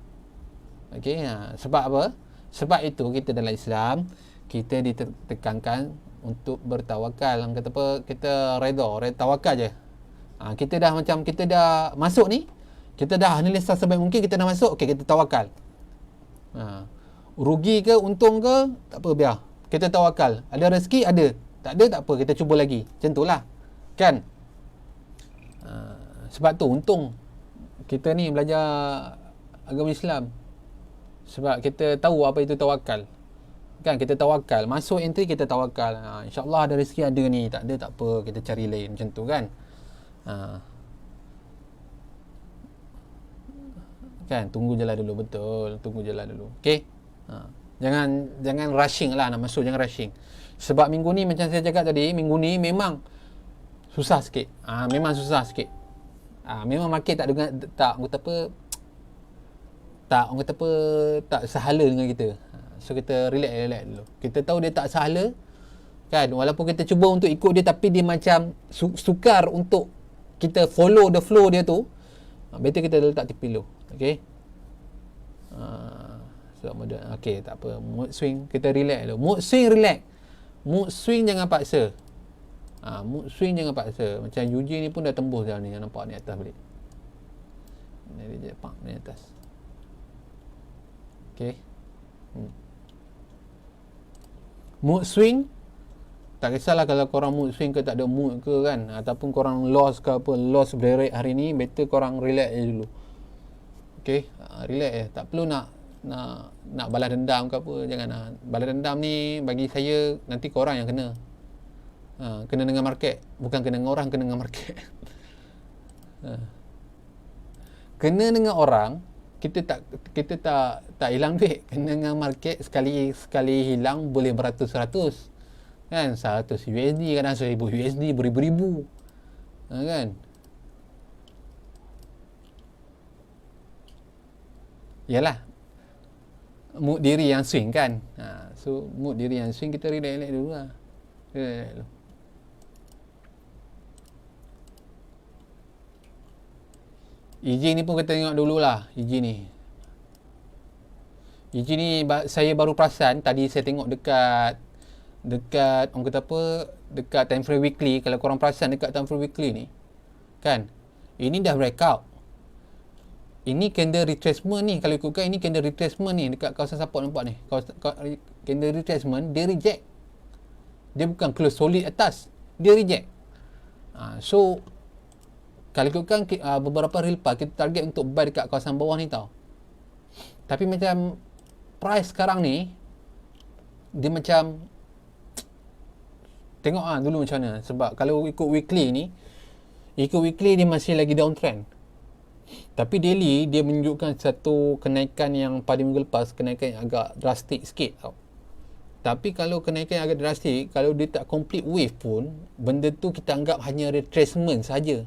Okey, sebab apa? Sebab itu kita dalam Islam kita ditekankan untuk bertawakal. Orang kata apa? Kita redha tawakal je. Kita dah macam kita dah masuk ni, kita dah analisa sebaik mungkin, kita dah masuk, okey, kita tawakal. Rugi ke untung ke tak apa, biar kita tawakal. Ada rezeki ada, tak ada tak apa, kita cuba lagi. Macam tu lah, kan. Sebab tu untung kita ni belajar agama Islam, sebab kita tahu apa itu tawakal, kan. Kita tawakal, masuk entry kita tawakal. InsyaAllah ada rezeki, ada ni, tak ada tak apa, kita cari lain. Macam tu kan. Kan, tunggu je lah dulu. Betul, tunggu je lah dulu. Okay. Jangan rushing lah nak masuk, jangan rushing. Sebab minggu ni macam saya cakap tadi, minggu ni memang susah sikit. Memang susah sikit. Memang market tak dengar, tak orang kata apa, tak sehala dengan kita. So kita relax dulu. Kita tahu dia tak sehala, kan. Walaupun kita cuba untuk ikut dia, tapi dia macam sukar untuk kita follow the flow dia tu. Better kita letak tepi dulu. Okay. So, okay, tak apa. Mood swing kita relax dulu. Mood swing relax. Mood swing jangan paksa. Mood swing jangan paksa. Macam UJ ni pun dah tembus dah ni, yang nampak ni atas balik. Ni dia pak ni atas. Okay. Mood swing, tak kisahlah kalau korang mood swing ke tak ada mood ke kan, ataupun korang loss ke apa, loss bereret hari ni, better korang relax je dulu. Okay, relax je. Tak perlu nak balas dendam ke apa. Jangan nak balas dendam ni, bagi saya nanti korang yang kena. Kena dengan market, bukan kena dengan orang, kena dengan market. Kena dengan orang, kita tak hilang duit. Kena dengan market, sekali hilang boleh beratus-ratus, kan. 100 USD, kadang 1000 USD, beribu-ribu, kan. Yalah, mood diri yang swing kan. So mood diri yang swing, kita relax dulu lah. Relax dulu. EJ ni pun kita tengok dululah. EJ ni saya baru perasan tadi, saya tengok dekat orang kata apa, dekat time frame weekly. Kalau korang perasan dekat time frame weekly ni kan, ini dah breakout. Ini candle retracement ni, kalau ikutkan ini candle retracement ni dekat kawasan support, nampak ni candle retracement, dia reject. Dia bukan close solid atas, dia reject. So kalau ikutkan beberapa real part, kita target untuk buy dekat kawasan bawah ni tau. Tapi macam price sekarang ni, dia macam tengok dulu macam mana. Sebab kalau ikut weekly ni, dia masih lagi downtrend. Tapi daily dia menunjukkan satu kenaikan yang pada minggu lepas, kenaikan yang agak drastik sikit tau. Tapi kalau kenaikan yang agak drastik, kalau dia tak complete wave pun, benda tu kita anggap hanya retracement saja.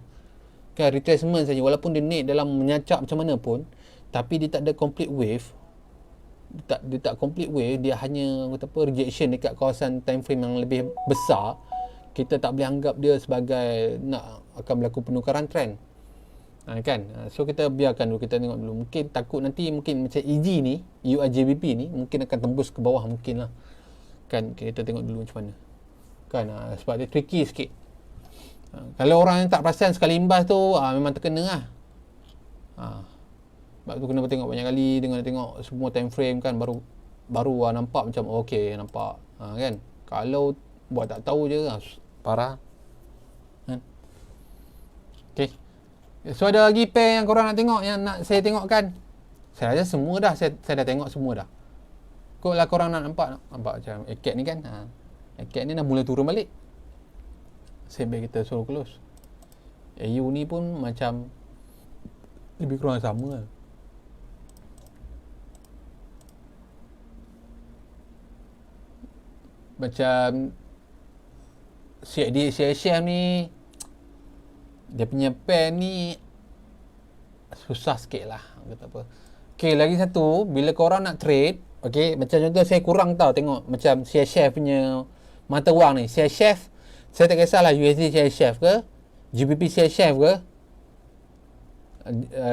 Kan, retracement saja. Walaupun dia naik dalam menyacap macam mana pun, tapi dia tak ada complete wave. Dia tak complete wave, dia hanya rejection dekat kawasan time frame yang lebih besar. Kita tak boleh anggap dia sebagai nak akan berlaku penukaran trend. Kan. So kita biarkan dulu, kita tengok dulu. Mungkin takut nanti mungkin macam EG ni, URJBP ni mungkin akan tembus ke bawah, mungkin lah. Kan, kita tengok dulu macam mana. Kan, sebab dia tricky sikit. Kalau orang yang tak perasan, sekali imbas tu memang terkena lah. Sebab tu kena tengok banyak kali, dengan tengok semua time frame kan, baru nampak macam okey, nampak. Kan. Kalau buat tak tahu je, parah. Kan. Okay. So ada lagi pair yang korang nak tengok, yang nak saya tengokkan? Saya rasa semua dah, saya dah tengok semua dah. Kok lah korang nak nampak macam ACAT ni kan. ACAT ni dah mula turun balik. Sebab kita suruh close. AU ni pun macam lebih kurang sama lah. Macam CSM ni, dia punya pair ni susah sikit lah. Kata apa. Okay, lagi satu, bila korang nak trade, okay, macam contoh saya kurang tahu tengok macam CHF punya mata wang ni. CHF, saya tak kisahlah USD CHF ke, GBP CHF ke,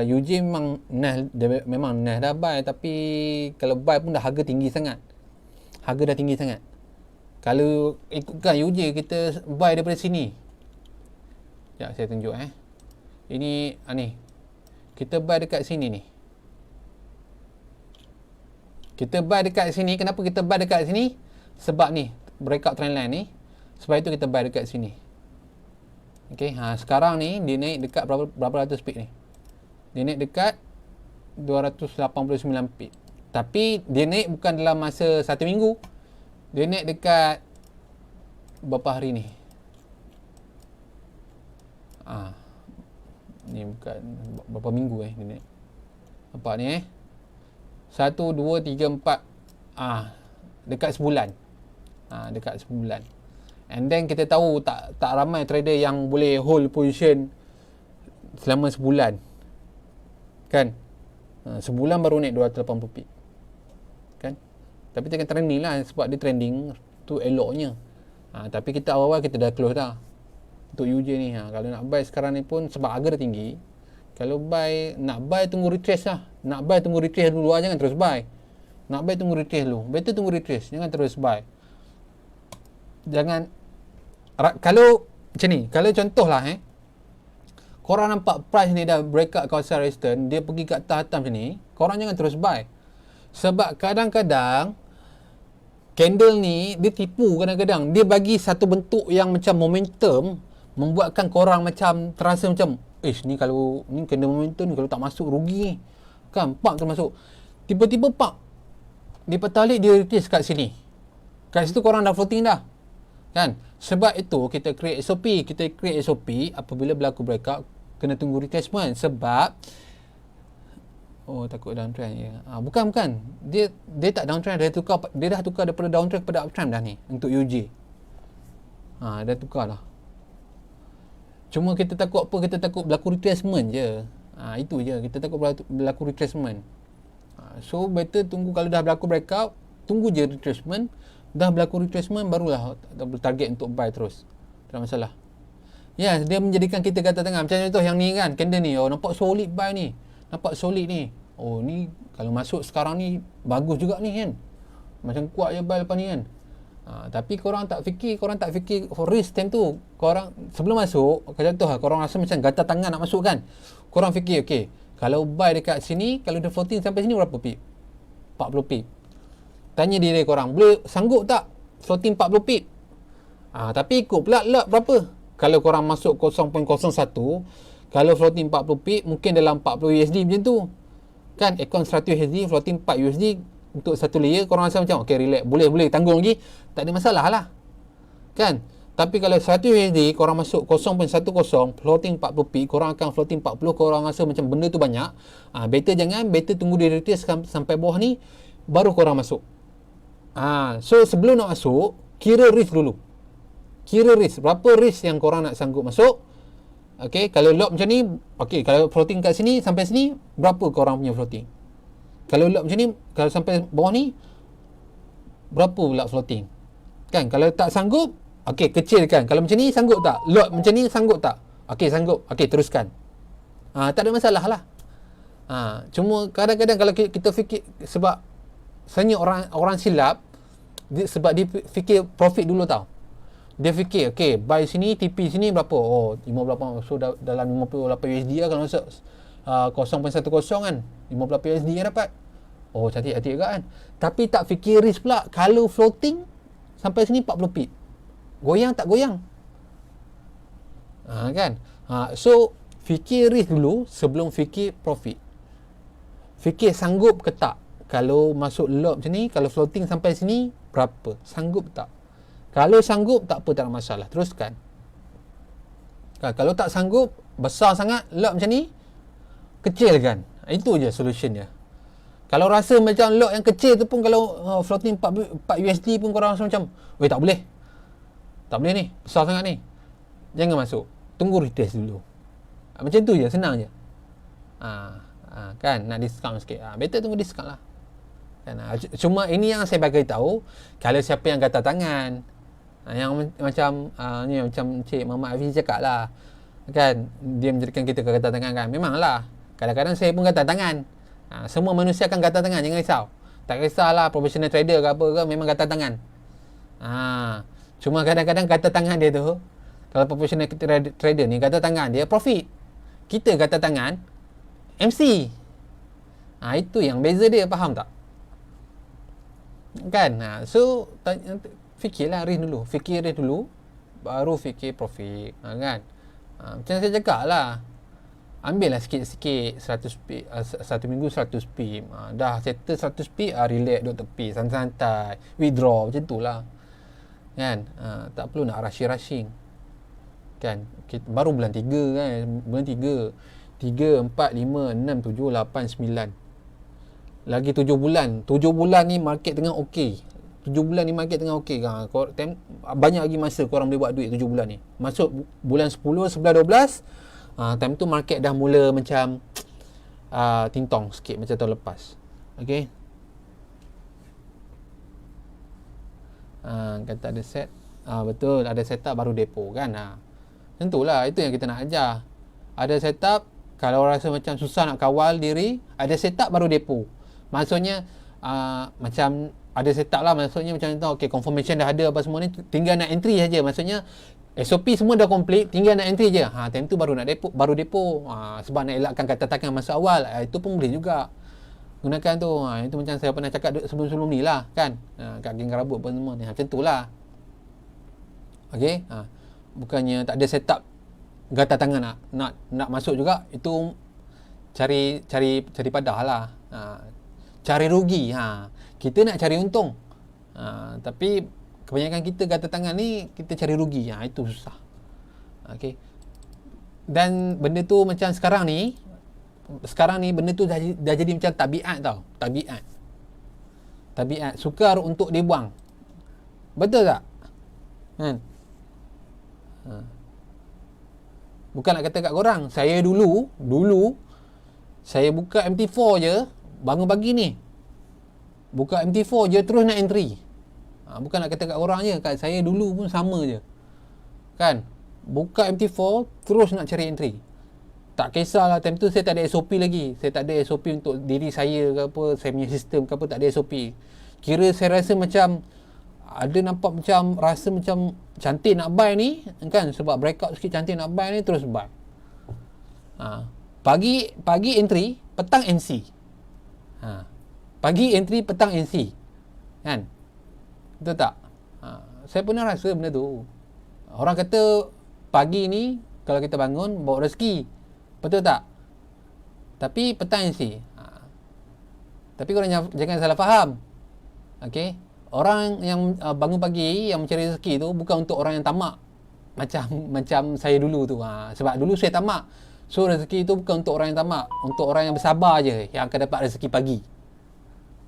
UJ memang nah dah buy, tapi kalau buy pun dah harga tinggi sangat. Harga dah tinggi sangat. Kalau ikutkan UJ, kita buy daripada sini. Sekejap saya tunjuk Ini ni. Kita buy dekat sini ni. Kita buy dekat sini. Kenapa kita buy dekat sini? Sebab ni, breakout trendline ni. Sebab itu kita buy dekat sini. Okay, sekarang ni dia naik dekat berapa ratus pip ni? Dia naik dekat 289 pip. Tapi dia naik bukan dalam masa 1 minggu. Dia naik dekat berapa hari ni? Ni bukan berapa minggu dia naik. Nampak ni 1, 2, 3, 4. Dekat sebulan. Dekat sebulan. And then kita tahu tak ramai trader yang boleh hold position selama sebulan. Kan? Sebulan baru naik 280 pip. Kan? Tapi tengah trending lah, sebab dia trending tu eloknya. Tapi kita awal-awal kita dah close dah untuk UJ ni. Kalau nak buy sekarang ni pun sebab harga dah tinggi. Kalau nak buy tunggu retrace lah. Nak buy tunggu retrace dulu lah, jangan terus buy. Nak buy tunggu retrace dulu. Better tunggu retrace, jangan terus buy. Jangan kalau macam ni, kalau contohlah korang nampak price ni dah breakout kawasan resistance, dia pergi kat atas macam ni, korang jangan terus buy. Sebab kadang-kadang candle ni dia tipu, kadang-kadang dia bagi satu bentuk yang macam momentum, membuatkan korang macam terasa macam ni kalau ni candle momentum ni, kalau tak masuk rugi ni. Kan, pak termasuk. Tiba-tiba pak dia patah balik, dia retrace kat sini. Kat situ korang dah floating dah. Kan? Sebab itu kita create SOP. Kita create SOP apabila berlaku breakout, kena tunggu retracement. Sebab takut downtrend ya. Bukan. Dia tak downtrend, dia dah tukar daripada downtrend kepada uptrend dah ni untuk UJ. Dah tukar dah. Cuma kita takut apa? Kita takut berlaku retracement je. Itu je. Kita takut berlaku retracement. So better tunggu, kalau dah berlaku breakout, tunggu je retracement. Dah berlaku retracement, barulah target untuk buy terus. Tak ada masalah. Ya, dia menjadikan kita kata tengah. Macam contoh yang ni kan, candle ni. Nampak solid buy ni. Nampak solid ni. Ni kalau masuk sekarang ni, bagus juga ni kan. Macam kuat je buy lepas ni kan. Tapi korang tak fikir for risk time tu. Korang sebelum masuk, contoh korang rasa macam gatal tangan nak masuk kan. Korang fikir, okay, kalau buy dekat sini, kalau dia floating sampai sini berapa pip? 40 pip. Tanya diri korang, boleh sanggup tak floating 40 pip? Tapi ikut pula lot berapa. Kalau korang masuk 0.01, kalau floating 40 pip, mungkin dalam 40 USD macam tu. Kan, account 100 USD, floating 4 USD untuk satu layer, korang rasa macam, okay, relax, boleh, tanggung lagi, tak ada masalah lah. Kan? Tapi kalau 100 USD, korang masuk 0.10, floating 40 pip, korang akan floating 40, korang rasa macam benda tu banyak. Better tunggu dia retrace sampai bawah ni, baru korang masuk. So sebelum nak masuk, kira risk dulu. Berapa risk yang korang nak sanggup masuk. Okay, kalau lot macam ni, okay, kalau floating kat sini sampai sini, berapa korang punya floating? Kalau lot macam ni, kalau sampai bawah ni, berapa pula floating? Kan, kalau tak sanggup, okay, kecilkan. Kalau macam ni, sanggup tak? Lot macam ni, sanggup tak? Okay, sanggup. Okay, teruskan. Tak ada masalah lah. Cuma kadang-kadang kalau kita fikir, sebab sebenarnya orang silap, sebab dia fikir profit dulu tau. Dia fikir, okay, buy sini, TP sini berapa? 58, so dalam 58 USD lah kalau masuk 0.10 kan, 58 USD kan dapat. Cantik juga kan. Tapi tak fikir risk pula. Kalau floating sampai sini 40 pip, goyang tak goyang? Kan? So fikir risk dulu sebelum fikir profit. Fikir sanggup ke tak. Kalau masuk lot macam ni, kalau floating sampai sini, berapa? Sanggup tak? Kalau sanggup, tak apa, tak ada masalah. Teruskan. Kalau tak sanggup, besar sangat, lot macam ni, kecilkan. Itu je solution dia. Kalau rasa macam lot yang kecil tu pun, kalau floating 4 USD pun korang rasa macam, tak boleh. Tak boleh ni, besar sangat ni. Jangan masuk. Tunggu retest dulu. Macam tu je, senang je. Kan nak diskaun sikit, better tunggu diskaun lah kan. Cuma ini yang saya bagi tahu kalau siapa yang gatal tangan, yang macam ni macam Cik Muhammad Hafiz cakap lah kan, dia menjadikan kita gatal tangan kan. Memanglah kadang-kadang saya pun gatal tangan. Semua manusia akan gatal tangan, jangan risau. Tak kisahlah professional trader ke apa ke, memang gatal tangan. Cuma kadang-kadang gatal tangan dia tu, kalau professional trader ni gatal tangan dia profit, kita gatal tangan MC. Itu yang beza dia, faham tak? Kan? So fikirlah risk dulu, fikir risk dulu baru fikir profit, kan? Macam saya cakap lah, ambillah sikit-sikit 100 pip, satu minggu 100 pip, dah settle 100 pip, relax duduk tepi, santai-santai, withdraw, macam tu lah kan. Tak perlu nak rushing kan. Baru bulan 3 kan, bulan 3, 4, 5, 6, 7, 8, 9, lagi 7 bulan. 7 bulan ni market tengah okey. 7 bulan ni market tengah okey kan. Banyak lagi masa korang boleh buat duit 7 bulan ni. Masuk bulan 10, 11, 12, time tu market dah mula macam tintong sikit macam tahun lepas. Okey. Kata ada set. Betul, ada setup baru depo kan. Tentulah itu yang kita nak ajar. Ada setup, kalau rasa macam susah nak kawal diri, ada setup baru depo. Maksudnya macam ada setup lah, maksudnya macam tu, okay, confirmation dah ada apa semua ni, tinggal nak entry saja. Maksudnya SOP semua dah complete, tinggal nak entry je. Time tu baru nak depo, sebab nak elakkan kata tangan masa awal. Itu pun boleh juga gunakan tu. Itu macam saya pernah cakap sebelum-sebelum ni lah kan, kat geng Karabut pun semua ni, macam tu lah. Okay, bukannya tak ada setup, gatal tangan nak masuk juga, itu cari padah lah, cari rugi. Kita nak cari untung, tapi kebanyakan kita gatal tangan ni kita cari rugi. Itu susah. Okay. Dan benda tu macam sekarang ni benda tu dah jadi macam tabiat tau. Tabiat sukar untuk dibuang. Betul tak? Bukan nak kata kat korang, saya dulu saya buka MT4 je, bangun pagi ni buka MT4 je terus nak entry. Bukan nak kata kat korang je, kat saya dulu pun sama je kan. Buka MT4 terus nak cari entry. Tak kisahlah, time tu saya tak ada SOP lagi. Saya tak ada SOP untuk diri saya ke apa, saya punya sistem ke apa, tak ada SOP. Kira saya rasa macam ada nampak macam, rasa macam cantik nak buy ni kan, sebab breakout sikit cantik nak buy ni, terus buy. Pagi entry, petang NC. Pagi entry, petang NC kan. Betul tak? Saya pernah rasa benda tu. Orang kata pagi ni kalau kita bangun bawa rezeki, betul tak? Tapi petang NC. Tapi korang jangan salah faham. Okay, orang yang bangun pagi yang mencari rezeki tu bukan untuk orang yang tamak macam saya dulu tu. Sebab dulu saya tamak. So rezeki tu bukan untuk orang yang tamak, untuk orang yang bersabar je yang akan dapat rezeki pagi.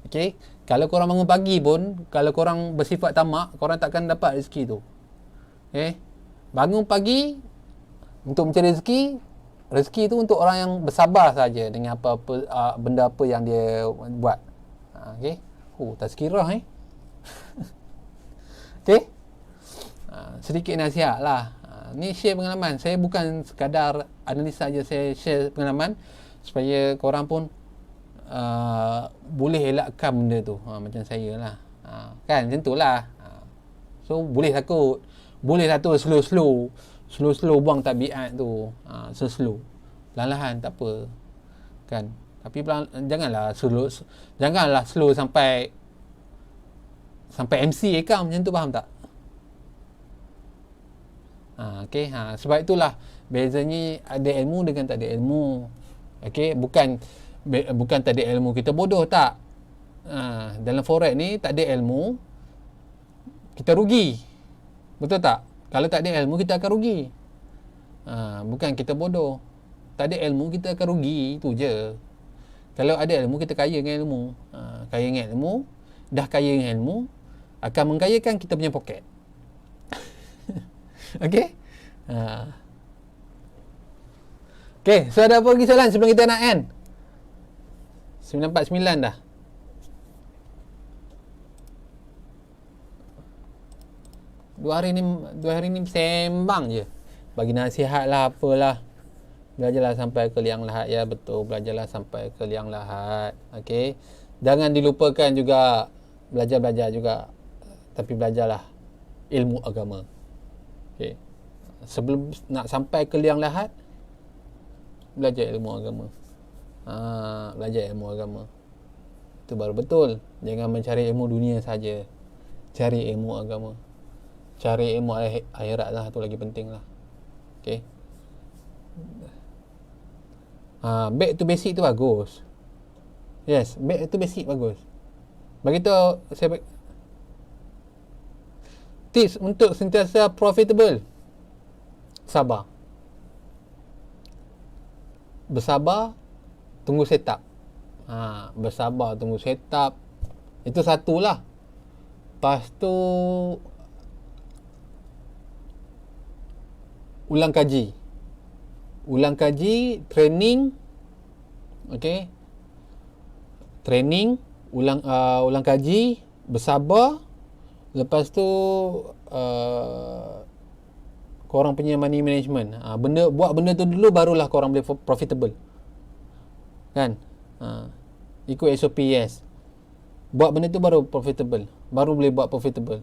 Okay, kalau korang bangun pagi pun, kalau korang bersifat tamak, korang takkan dapat rezeki tu. Okay, bangun pagi untuk mencari rezeki tu untuk orang yang bersabar saja dengan apa-apa benda apa yang dia buat. Okay, tazkirah okay, sedikit nasihat lah. Ni share pengalaman. Saya bukan sekadar analisa je, saya share pengalaman supaya korang pun boleh elakkan benda tu, macam saya lah. Kan macam tu lah. So boleh takut, boleh lah tu slow buang tabiat tu, slow, perlahan-lahan tak apa kan. Tapi janganlah slow sampai MC account macam tu, faham tak? Okay, sebab itulah bezanya ada ilmu dengan tak ada ilmu. Okay, bukan tak ada ilmu kita bodoh, tak. Dalam forex ni tak ada ilmu kita rugi, betul tak? Kalau tak ada ilmu kita akan rugi. Bukan kita bodoh, tak ada ilmu kita akan rugi, itu je. Kalau ada ilmu kita kaya dengan ilmu. Kaya dengan ilmu, dah kaya dengan ilmu, akan mengkayakan kita punya poket. Okay. Okay, so ada apa lagi soalan sebelum kita nak end? 9:49 dah. Dua hari ni sembang je. Bagi nasihat lah, apalah. Belajarlah sampai ke liang lahat. Ya, betul. Belajarlah sampai ke liang lahat. Okay. Jangan dilupakan juga. Belajar juga. Tapi belajarlah ilmu agama. Okay. Sebelum nak sampai ke liang lahat, belajar ilmu agama. Belajar ilmu agama. Itu baru betul. Jangan mencari ilmu dunia saja. Cari ilmu agama. Cari ilmu akhirat lah. Itu lagi penting lah. Okay. Back to basic tu bagus. Yes, back to basic bagus. Bagi tu saya tips untuk sentiasa profitable. Sabar. Bersabar, tunggu setup. Bersabar, tunggu setup. Itu satulah. Lepas tu ulang kaji, training. Okay, training, ulang kaji, bersabar. Lepas tu korang punya money management. Buat benda tu dulu, barulah korang boleh profitable. Kan? Ikut SOP, yes. Buat benda tu baru profitable. Baru boleh buat profitable.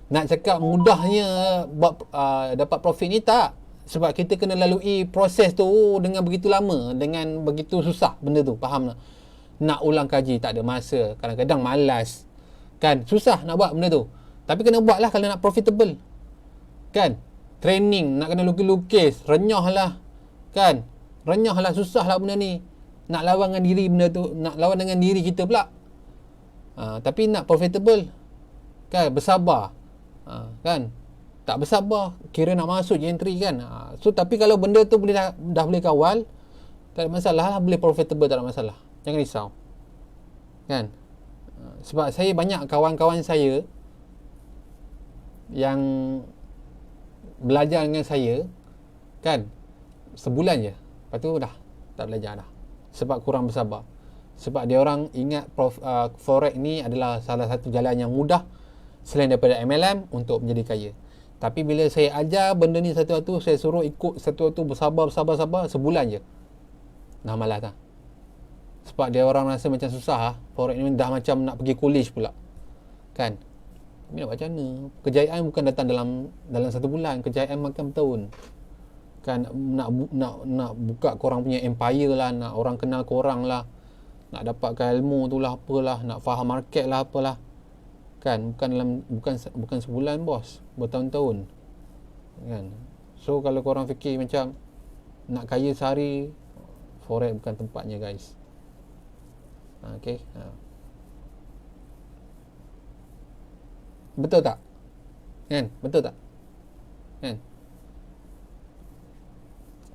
Nak cakap mudahnya dapat profit ni tak. Sebab kita kena lalui proses tu dengan begitu lama, dengan begitu susah benda tu. Faham tak? Nak ulang kaji tak ada masa. Kadang-kadang malas. Kan? Susah nak buat benda tu. Tapi kena buat lah kalau nak profitable. Kan? Training, nak kena lukis-lukis. Renyah lah. Kan? Renyah lah, susah lah benda ni. Nak lawan dengan diri benda tu. Nak lawan dengan diri kita pula. Tapi nak profitable. Kan? Bersabar. Kan? Tak bersabar, kira nak masuk je entry kan. So tapi kalau benda tu boleh dah boleh kawal, tak ada masalah lah, boleh profitable, tak ada masalah. Jangan risau. Kan? Sebab saya banyak kawan-kawan saya yang belajar dengan saya kan, sebulan je, lepas tu dah tak belajar dah. Sebab kurang bersabar. Sebab dia orang ingat forex ni adalah salah satu jalan yang mudah selain daripada MLM untuk menjadi kaya. Tapi bila saya ajar benda ni satu-satu, saya suruh ikut satu-satu, bersabar, sebulan je dah malas dah. Sebab dia orang rasa macam susah forex ni, dah macam nak pergi college pula. Kan? Ni nak macam mana? Kejayaan bukan datang dalam satu bulan, kejayaan makan bertahun. Kan? Nak buka korang punya empire lah, nak orang kenal korang lah, nak dapatkan ilmu tu lah, apalah, nak faham market lah, apalah. Kan? Bukan sebulan bos, bertahun-tahun. Kan? So kalau korang fikir macam nak kaya sehari, forex bukan tempatnya guys. Okay. Betul tak? Kan? Betul tak? Kan?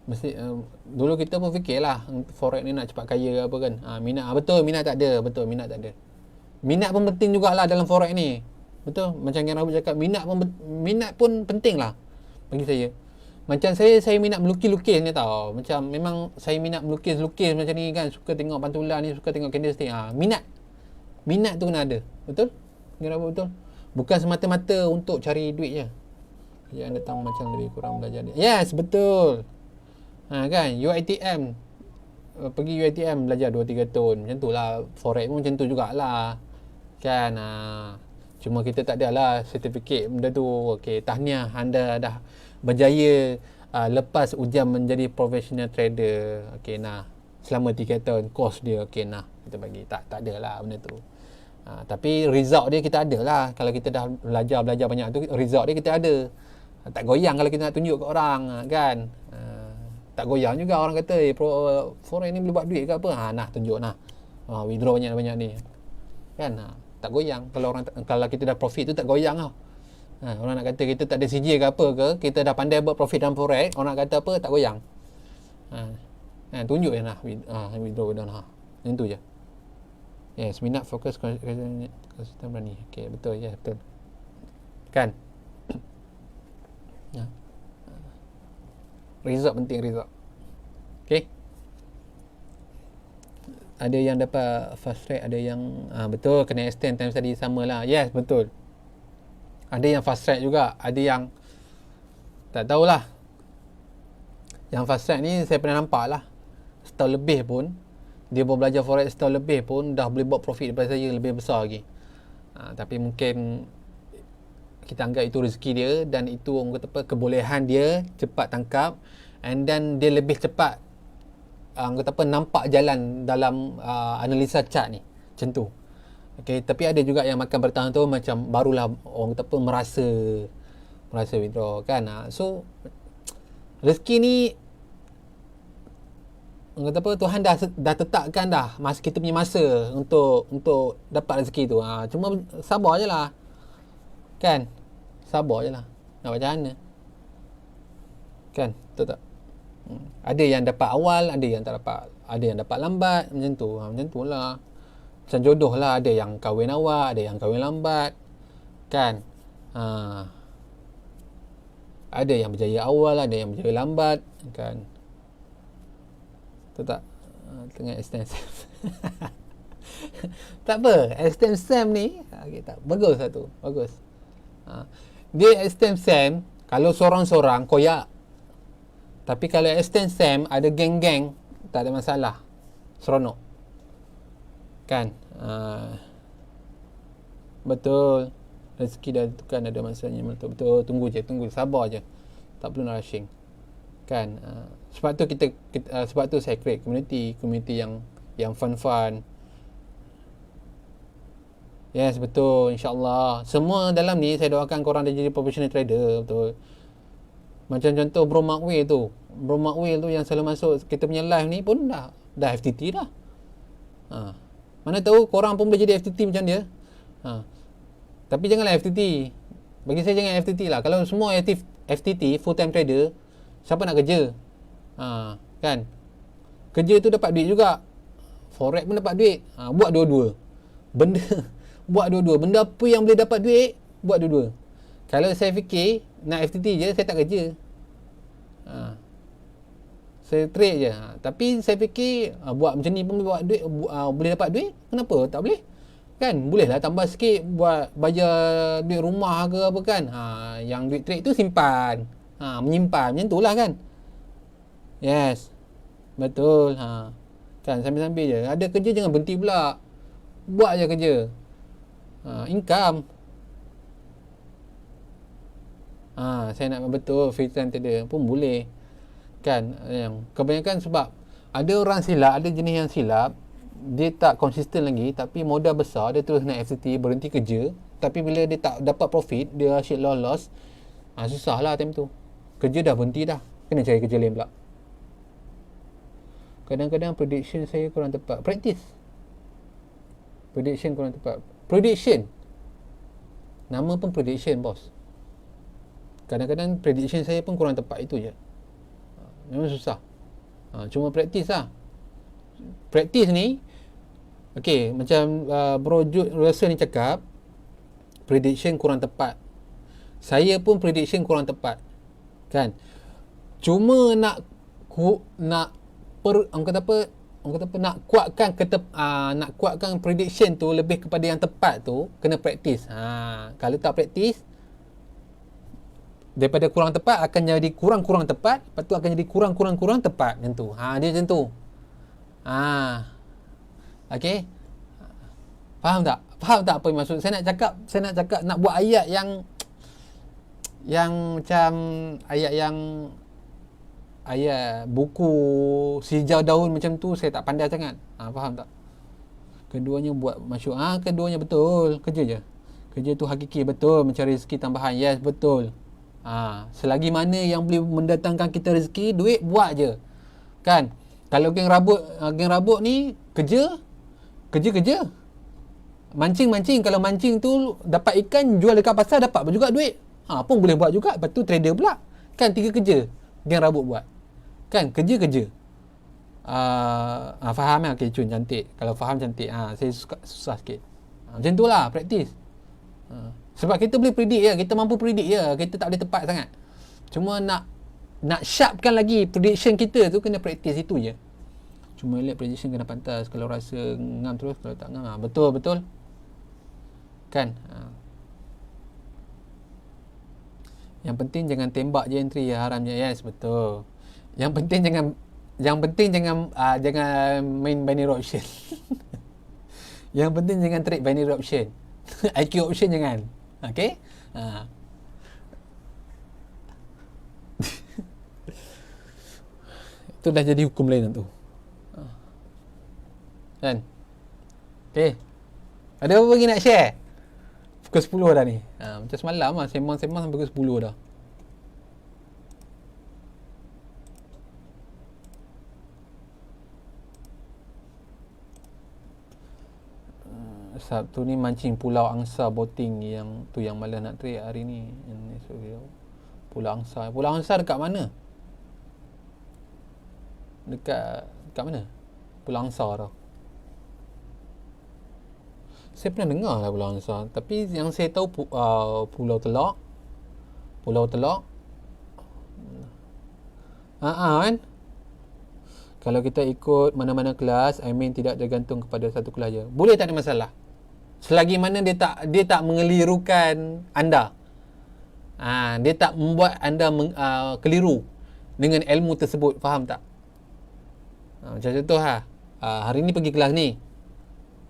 Mesti dulu kita pun fikirlah forex ni nak cepat kaya ke apa kan. Minat. Betul, minat tak ada. Betul, minat tak ada. Minat pun penting jugalah dalam forex ni. Betul? Macam yang Rabu cakap, minat pun penting lah bagi saya. Macam saya minat melukis-lukis ni tau. Macam memang saya minat melukis-lukis macam ni kan. Suka tengok pantulan ni, suka tengok candlestick. Minat tu kena ada. Betul? Yang Rabu betul? Bukan semata-mata untuk cari duit je. Yang datang macam lebih kurang belajar dia. Yes, betul. Kan? UiTM. Pergi UiTM belajar 2-3 tahun. Macam tu lah. Forex pun macam tu jugalah. Kan? Cuma kita tak ada lah sertifikat benda tu. Okay, tahniah, anda dah berjaya lepas ujian menjadi professional trader. Okay, selama 3 tahun kos dia. Okay, kita bagi. Tak ada lah benda tu. Tapi result dia kita ada lah. Kalau kita dah belajar banyak tu, result dia kita ada. Tak goyang kalau kita nak tunjuk ke orang. Kan? Tak goyang juga orang kata forex ni boleh buat duit ke apa. Tunjuk withdraw banyak-banyak ni. Kan? Tak goyang. Kalau kita dah profit tu tak goyang tau. Orang nak kata kita tak ada CJ ke apa ke, kita dah pandai buat profit dalam forex, orang nak kata apa, tak goyang. Tunjuk je withdraw dah. Macam tu je. Yes, minat, fokus, konsisten, berani. Okay, betul. Ya, betul. Kan? Result penting, result. Okay. Ada yang dapat fast track, ada yang betul kena extend time study sama lah. Yes, betul. Ada yang fast track juga, ada yang tak tahulah. Yang fast track ni saya pernah nampak lah, setahun lebih pun dia baru belajar forex, setahun lebih pun dah boleh buat profit daripada saya, lebih besar lagi. Tapi mungkin kita anggap itu rezeki dia, dan itu orang kata apa, kebolehan dia cepat tangkap, and then dia lebih cepat kata apa, nampak jalan dalam analisa chart ni, macam tu. Okay, tapi ada juga yang makan bertahan tu macam barulah orang kata apa, merasa withdraw kan. So rezeki ni orang kata apa, Tuhan dah tetapkan dah masa kita punya masa untuk dapat rezeki tu. Cuma sabar je lah kan, sabar je lah, nak macam mana kan, betul tak? Ada yang dapat awal, ada yang tak dapat, ada yang dapat lambat, macam tu. Macam tu lah, macam jodoh lah, ada yang kahwin awal, ada yang kahwin lambat kan. Ada yang berjaya awal, ada yang berjaya lambat kan, betul tak? Tengah extend SEM tak apa, extend SEM ni tak, bagus satu, bagus. Dia extend SEM kalau sorang-sorang koyak. Tapi kalau extend SEM ada geng-geng, tak ada masalah, seronok kan. Betul, rezeki dah tentukan, ada masanya. Betul, tunggu sabar je, tak perlu nak rushing kan. Sebab tu kita sebab tu saya create community yang fun. Yes, betul, insyaAllah semua dalam ni saya doakan korang dah jadi professional trader. Betul. Macam contoh Bro Mark Will tu yang selalu masuk kita punya live ni pun dah FTT dah. Mana tahu korang pun boleh jadi FTT macam dia. Tapi janganlah FTT. Bagi saya jangan FTT lah. Kalau semua FTT, full time trader, siapa nak kerja? Kan? Kerja tu dapat duit juga. Forex pun dapat duit. Buat dua-dua. Buat dua-dua. Benda apa yang boleh dapat duit, buat dua-dua. Kalau saya fikir nak FTT je, saya tak kerja. Saya trade je. Tapi saya fikir buat macam ni pun buat duit, boleh dapat duit. Kenapa tak boleh? Kan boleh lah tambah sikit buat bayar duit rumah ke apa kan. Yang duit trade tu simpan, menyimpan, macam tu lah kan. Yes, betul. Kan sambil-sambil je. Ada kerja jangan berhenti pula, buat je kerja. Income. Saya nak betul free time trader pun boleh kan. Yang kebanyakan sebab ada orang silap, ada jenis yang silap, dia tak konsisten lagi, tapi modal besar, dia terus naik FCT, berhenti kerja, tapi bila dia tak dapat profit, dia asyik loss. Susah lah time tu. Kerja dah berhenti dah, kena cari kerja lain pula. Kadang-kadang prediction saya kurang tepat. Practice. Prediction kurang tepat. Prediction, nama pun prediction bos. Kadang-kadang prediction saya pun kurang tepat, itu je. Memang susah. Cuma practice lah. Practice ni, okay, macam Bro Jude Russell ni cakap, prediction kurang tepat. Saya pun prediction kurang tepat. Kan? Cuma nak nak kuatkan prediction tu lebih kepada yang tepat tu, kena practice. Kalau tak practice, daripada kurang tepat akan jadi kurang-kurang tepat, lepas tu akan jadi kurang-kurang tepat, macam tu. Dia macam tu. Okey. Faham tak apa yang maksud saya nak cakap, nak buat ayat yang macam ayat buku si hijau daun macam tu, saya tak pandai sangat. Faham tak? Keduanya buat masyhur. Keduanya betul, kerja je. Kerja tu hakiki, betul, mencari rezeki tambahan. Yes, betul. Selagi mana yang boleh mendatangkan kita rezeki, duit, buat je. Kan? Kalau geng rabuk ni kerja. Mancing, kalau mancing tu dapat ikan, jual dekat pasar, dapat juga duit. Pun boleh buat juga. Lepas tu trader pula. Kan 3 kerja geng rabuk buat. Kan? Kerja. Faham lah? Okay, Cun, cantik. Kalau faham, cantik. Saya susah sikit. Macam tu lah, practice. Sebab kita boleh predict je, kita mampu predict je, kita tak boleh tepat sangat. Cuma nak nak sharpkan lagi prediction kita tu, kena practice itu je. Cuma elite prediction kena pantas. Kalau rasa ngam terus, kalau tak ngam, betul kan. Yang penting jangan tembak je entry ya, haram je. Yes, betul. Yang penting jangan main binary option. Yang penting jangan trade binary option. IQ option jangan. Okay. Itu dah jadi hukum lain tu. Kan? Okay. Ada apa lagi nak share? Pukul 10 dah ni. Macam semalam lah, sembang-sembang sampai pukul 10 dah. Sabtu ni mancing Pulau Angsa boating yang tu yang malas nak trade hari ni. Pulau Angsa dekat mana? Dekat mana? Pulau Angsa tu. Saya pernah dengar lah Pulau Angsa, tapi yang saya tahu Pulau Telok. Kan? Kalau kita ikut mana-mana kelas, I mean tidak tergantung kepada satu kelas je. Boleh, tak ada masalah. Selagi mana dia tak mengelirukan anda. Dia tak membuat anda keliru dengan ilmu tersebut, faham tak? Macam contoh hari ni pergi kelas ni.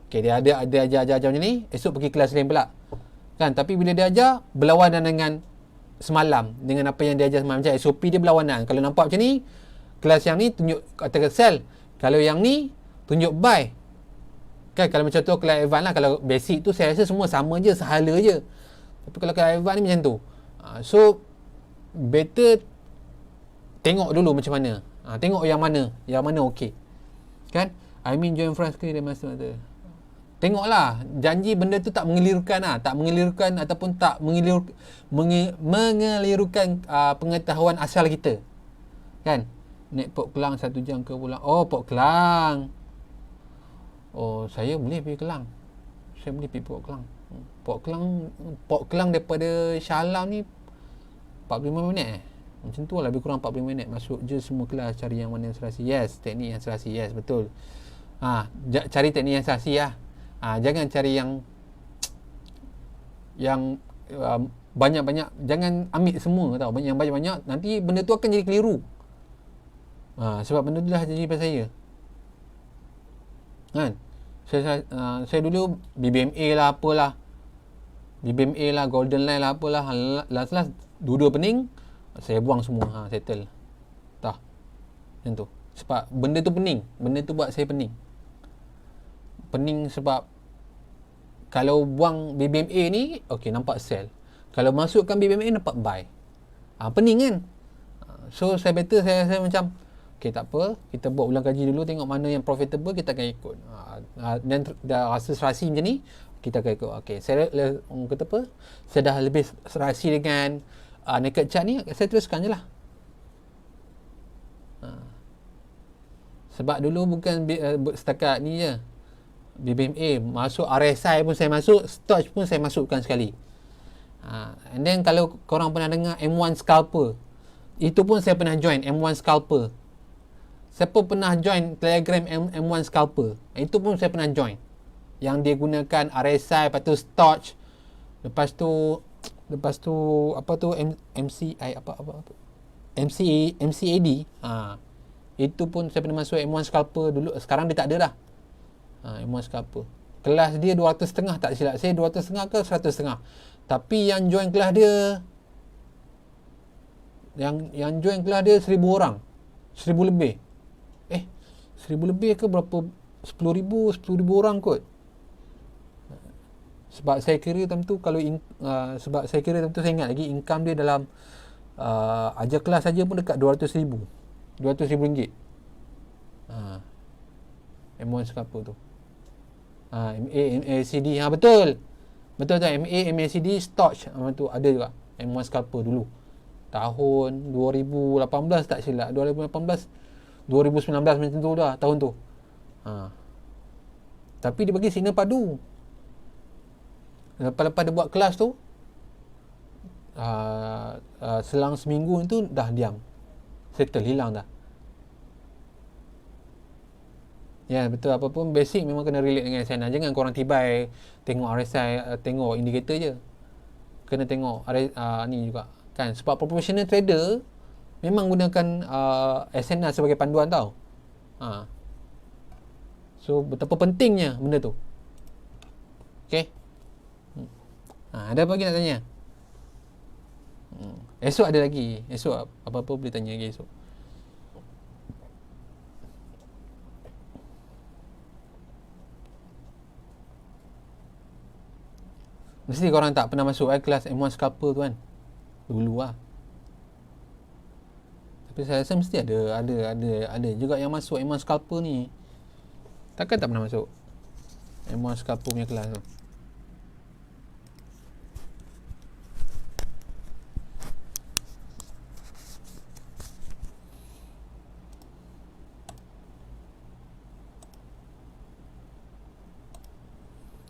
Okay, dia ada ajar macam ni, esok pergi kelas lain pula. Kan, tapi bila dia ajar berlawanan dengan semalam, dengan apa yang dia ajar semalam, macam SOP dia berlawanan. Kalau nampak macam ni, kelas yang ni tunjuk kata sell. Kalau yang ni tunjuk buy. Kan, kalau macam tu kelas advance lah. Kalau basic tu saya rasa semua sama je, sehala je. Tapi kalau kelas advance ni macam tu. So better tengok dulu macam mana. Tengok yang mana okey. Kan? I mean join France ke dia masuk tu. Tengoklah, janji benda tu tak mengelirukan ataupun tak mengelirukan pengetahuan asal kita. Kan? Naik Port Klang 1 jam ke pulang. Oh, Port Klang. Oh, saya boleh pergi Kelang. Saya boleh pergi Port Klang. Port Klang daripada Shah Alam ni 45 minit Macam tu lah, lebih kurang 45 minit. Masuk je semua kelas, cari yang mana yang serasi. Yes, teknik yang serasi. Yes, betul. Cari teknik yang serasi lah. Jangan cari yang banyak-banyak. Jangan ambil semua tau. Yang banyak-banyak nanti benda tu akan jadi keliru. Sebab benda tu dah jadi pasal saya. Kan? Saya dulu BBMA lah, apalah. BBMA lah, Golden Line lah, apalah. Last dua-dua pening, saya buang semua. Settle. Dah. Macam tu. Sebab benda tu pening. Benda tu buat saya pening. Pening sebab kalau buang BBMA ni, okey, nampak sell. Kalau masukkan BBMA, nampak buy. Pening kan? So, saya rasa macam, okey, tak apa. Kita buat ulang kaji dulu, tengok mana yang profitable, kita akan ikut. Dan dah rasa serasi macam ni, kita akan ikut. Okey, saya kata apa? Saya dah lebih serasi dengan naked chart ni, saya teruskan je lah. Sebab dulu bukan setakat ni je. BBMA, masuk RSI pun saya masuk, Stoch pun saya masukkan sekali. And then kalau korang pernah dengar M1 Scalper, itu pun saya pernah join M1 Scalper. Siapa pernah join Telegram M1 Scalper? Itu pun saya pernah join. Yang dia gunakan RSI, lepas tu Stoch, lepas tu apa tu MCI apa MCAD. Itu pun saya pernah masuk M1 Scalper dulu. Sekarang dia tak ada dah. M1 Scalper. Kelas dia 200.5 tak silap saya, 200.5 ke 100.5. Tapi yang join kelas dia, yang join kelas dia 1,000 orang. 1,000 lebih. 1,000 lebih ke berapa? 10,000 orang kot. Sebab saya kira tentu kalau saya ingat lagi income dia dalam ajar kelas saja pun dekat 200,000 ringgit. M1 Scalper tu. MACD. Betul tak? MACD Stoch tu ada juga. M1 Scalper dulu. Tahun 2018 tak silap. 2019 macam tu dah tahun tu. Tapi dia bagi signal padu. Lepas dia buat kelas tu, selang seminggu tu dah diam. settle, hilang dah. Ya, betul. Apa pun basic memang kena relate dengan SNR. Jangan korang tibai tengok RSI, tengok indikator je. Kena tengok ni juga kan, sebab professional trader memang gunakan SNR sebagai panduan tau. So betapa pentingnya benda tu. Okay. Ada apa lagi nak tanya? Esok ada lagi. Esok apa-apa boleh tanya lagi esok. Mesti korang tak pernah masuk kelas M1 Scalper tu kan. Dulu lah. Tapi saya rasa mesti ada juga yang masuk M1 Scalper ni. Takkan tak pernah masuk M1 Scalper punya kelas tu.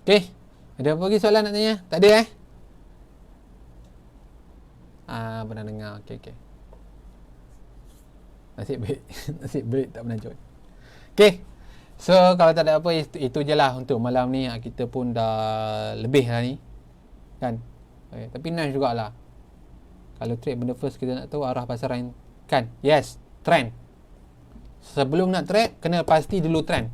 Okay. Ada apa lagi soalan nak tanya? Tak ada pernah dengar. Okay. Nasib baik. Nasib baik tak pernah join. Okay. So kalau tak ada apa, itu je lah untuk malam ni. Kita pun dah lebih lah ni kan. Tapi nice jugalah. Kalau trade benda first, kita nak tahu arah pasaran kan. Yes, trend. Sebelum nak trade, kena pasti dulu trend.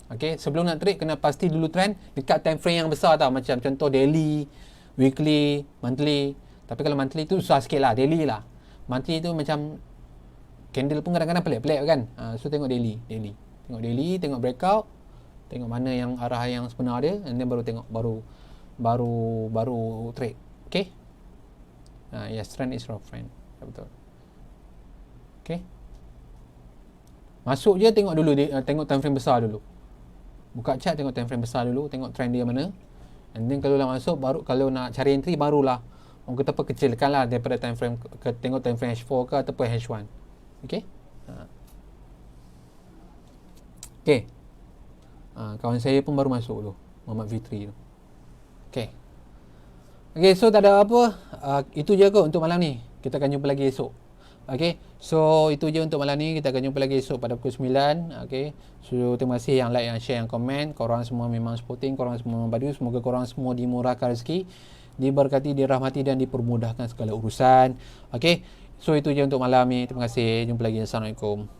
Okay, sebelum nak trade kena pasti dulu trend dekat time frame yang besar tau. Macam contoh daily, weekly, monthly. Tapi kalau monthly tu susah sikit lah. Daily lah. Monthly tu macam candle pun kadang-kadang pelik-pelik kan. So tengok daily. Tengok daily, tengok breakout, tengok mana yang arah yang sebenar dia, and then baru tengok baru trade. Okay. Yes, trend is rough friend. Betul. Okay. Masuk je tengok dulu tengok time frame besar dulu. Buka chart, tengok time frame besar dulu, tengok trend dia mana. And then kalau nak masuk, baru kalau nak cari entry, barulah orang kata apa, kecilkan lah daripada time frame tengok time frame H4 ke ataupun H1. Okay. Okay. Kawan saya pun baru masuk tu, Muhammad Fitri tu. Okay. Okay, so tak ada apa. Itu je kot untuk malam ni. Kita akan jumpa lagi esok. Okay, so itu je untuk malam ni. Kita akan jumpa lagi esok pada pukul 9. Okay, so terima kasih yang like, yang share, yang komen. Korang semua memang supporting, korang semua memang badu. Semoga korang semua dimurahkan rezeki, diberkati, dirahmati dan dipermudahkan segala urusan. Okay, so itu je untuk malam ni. Terima kasih. Jumpa lagi. Assalamualaikum.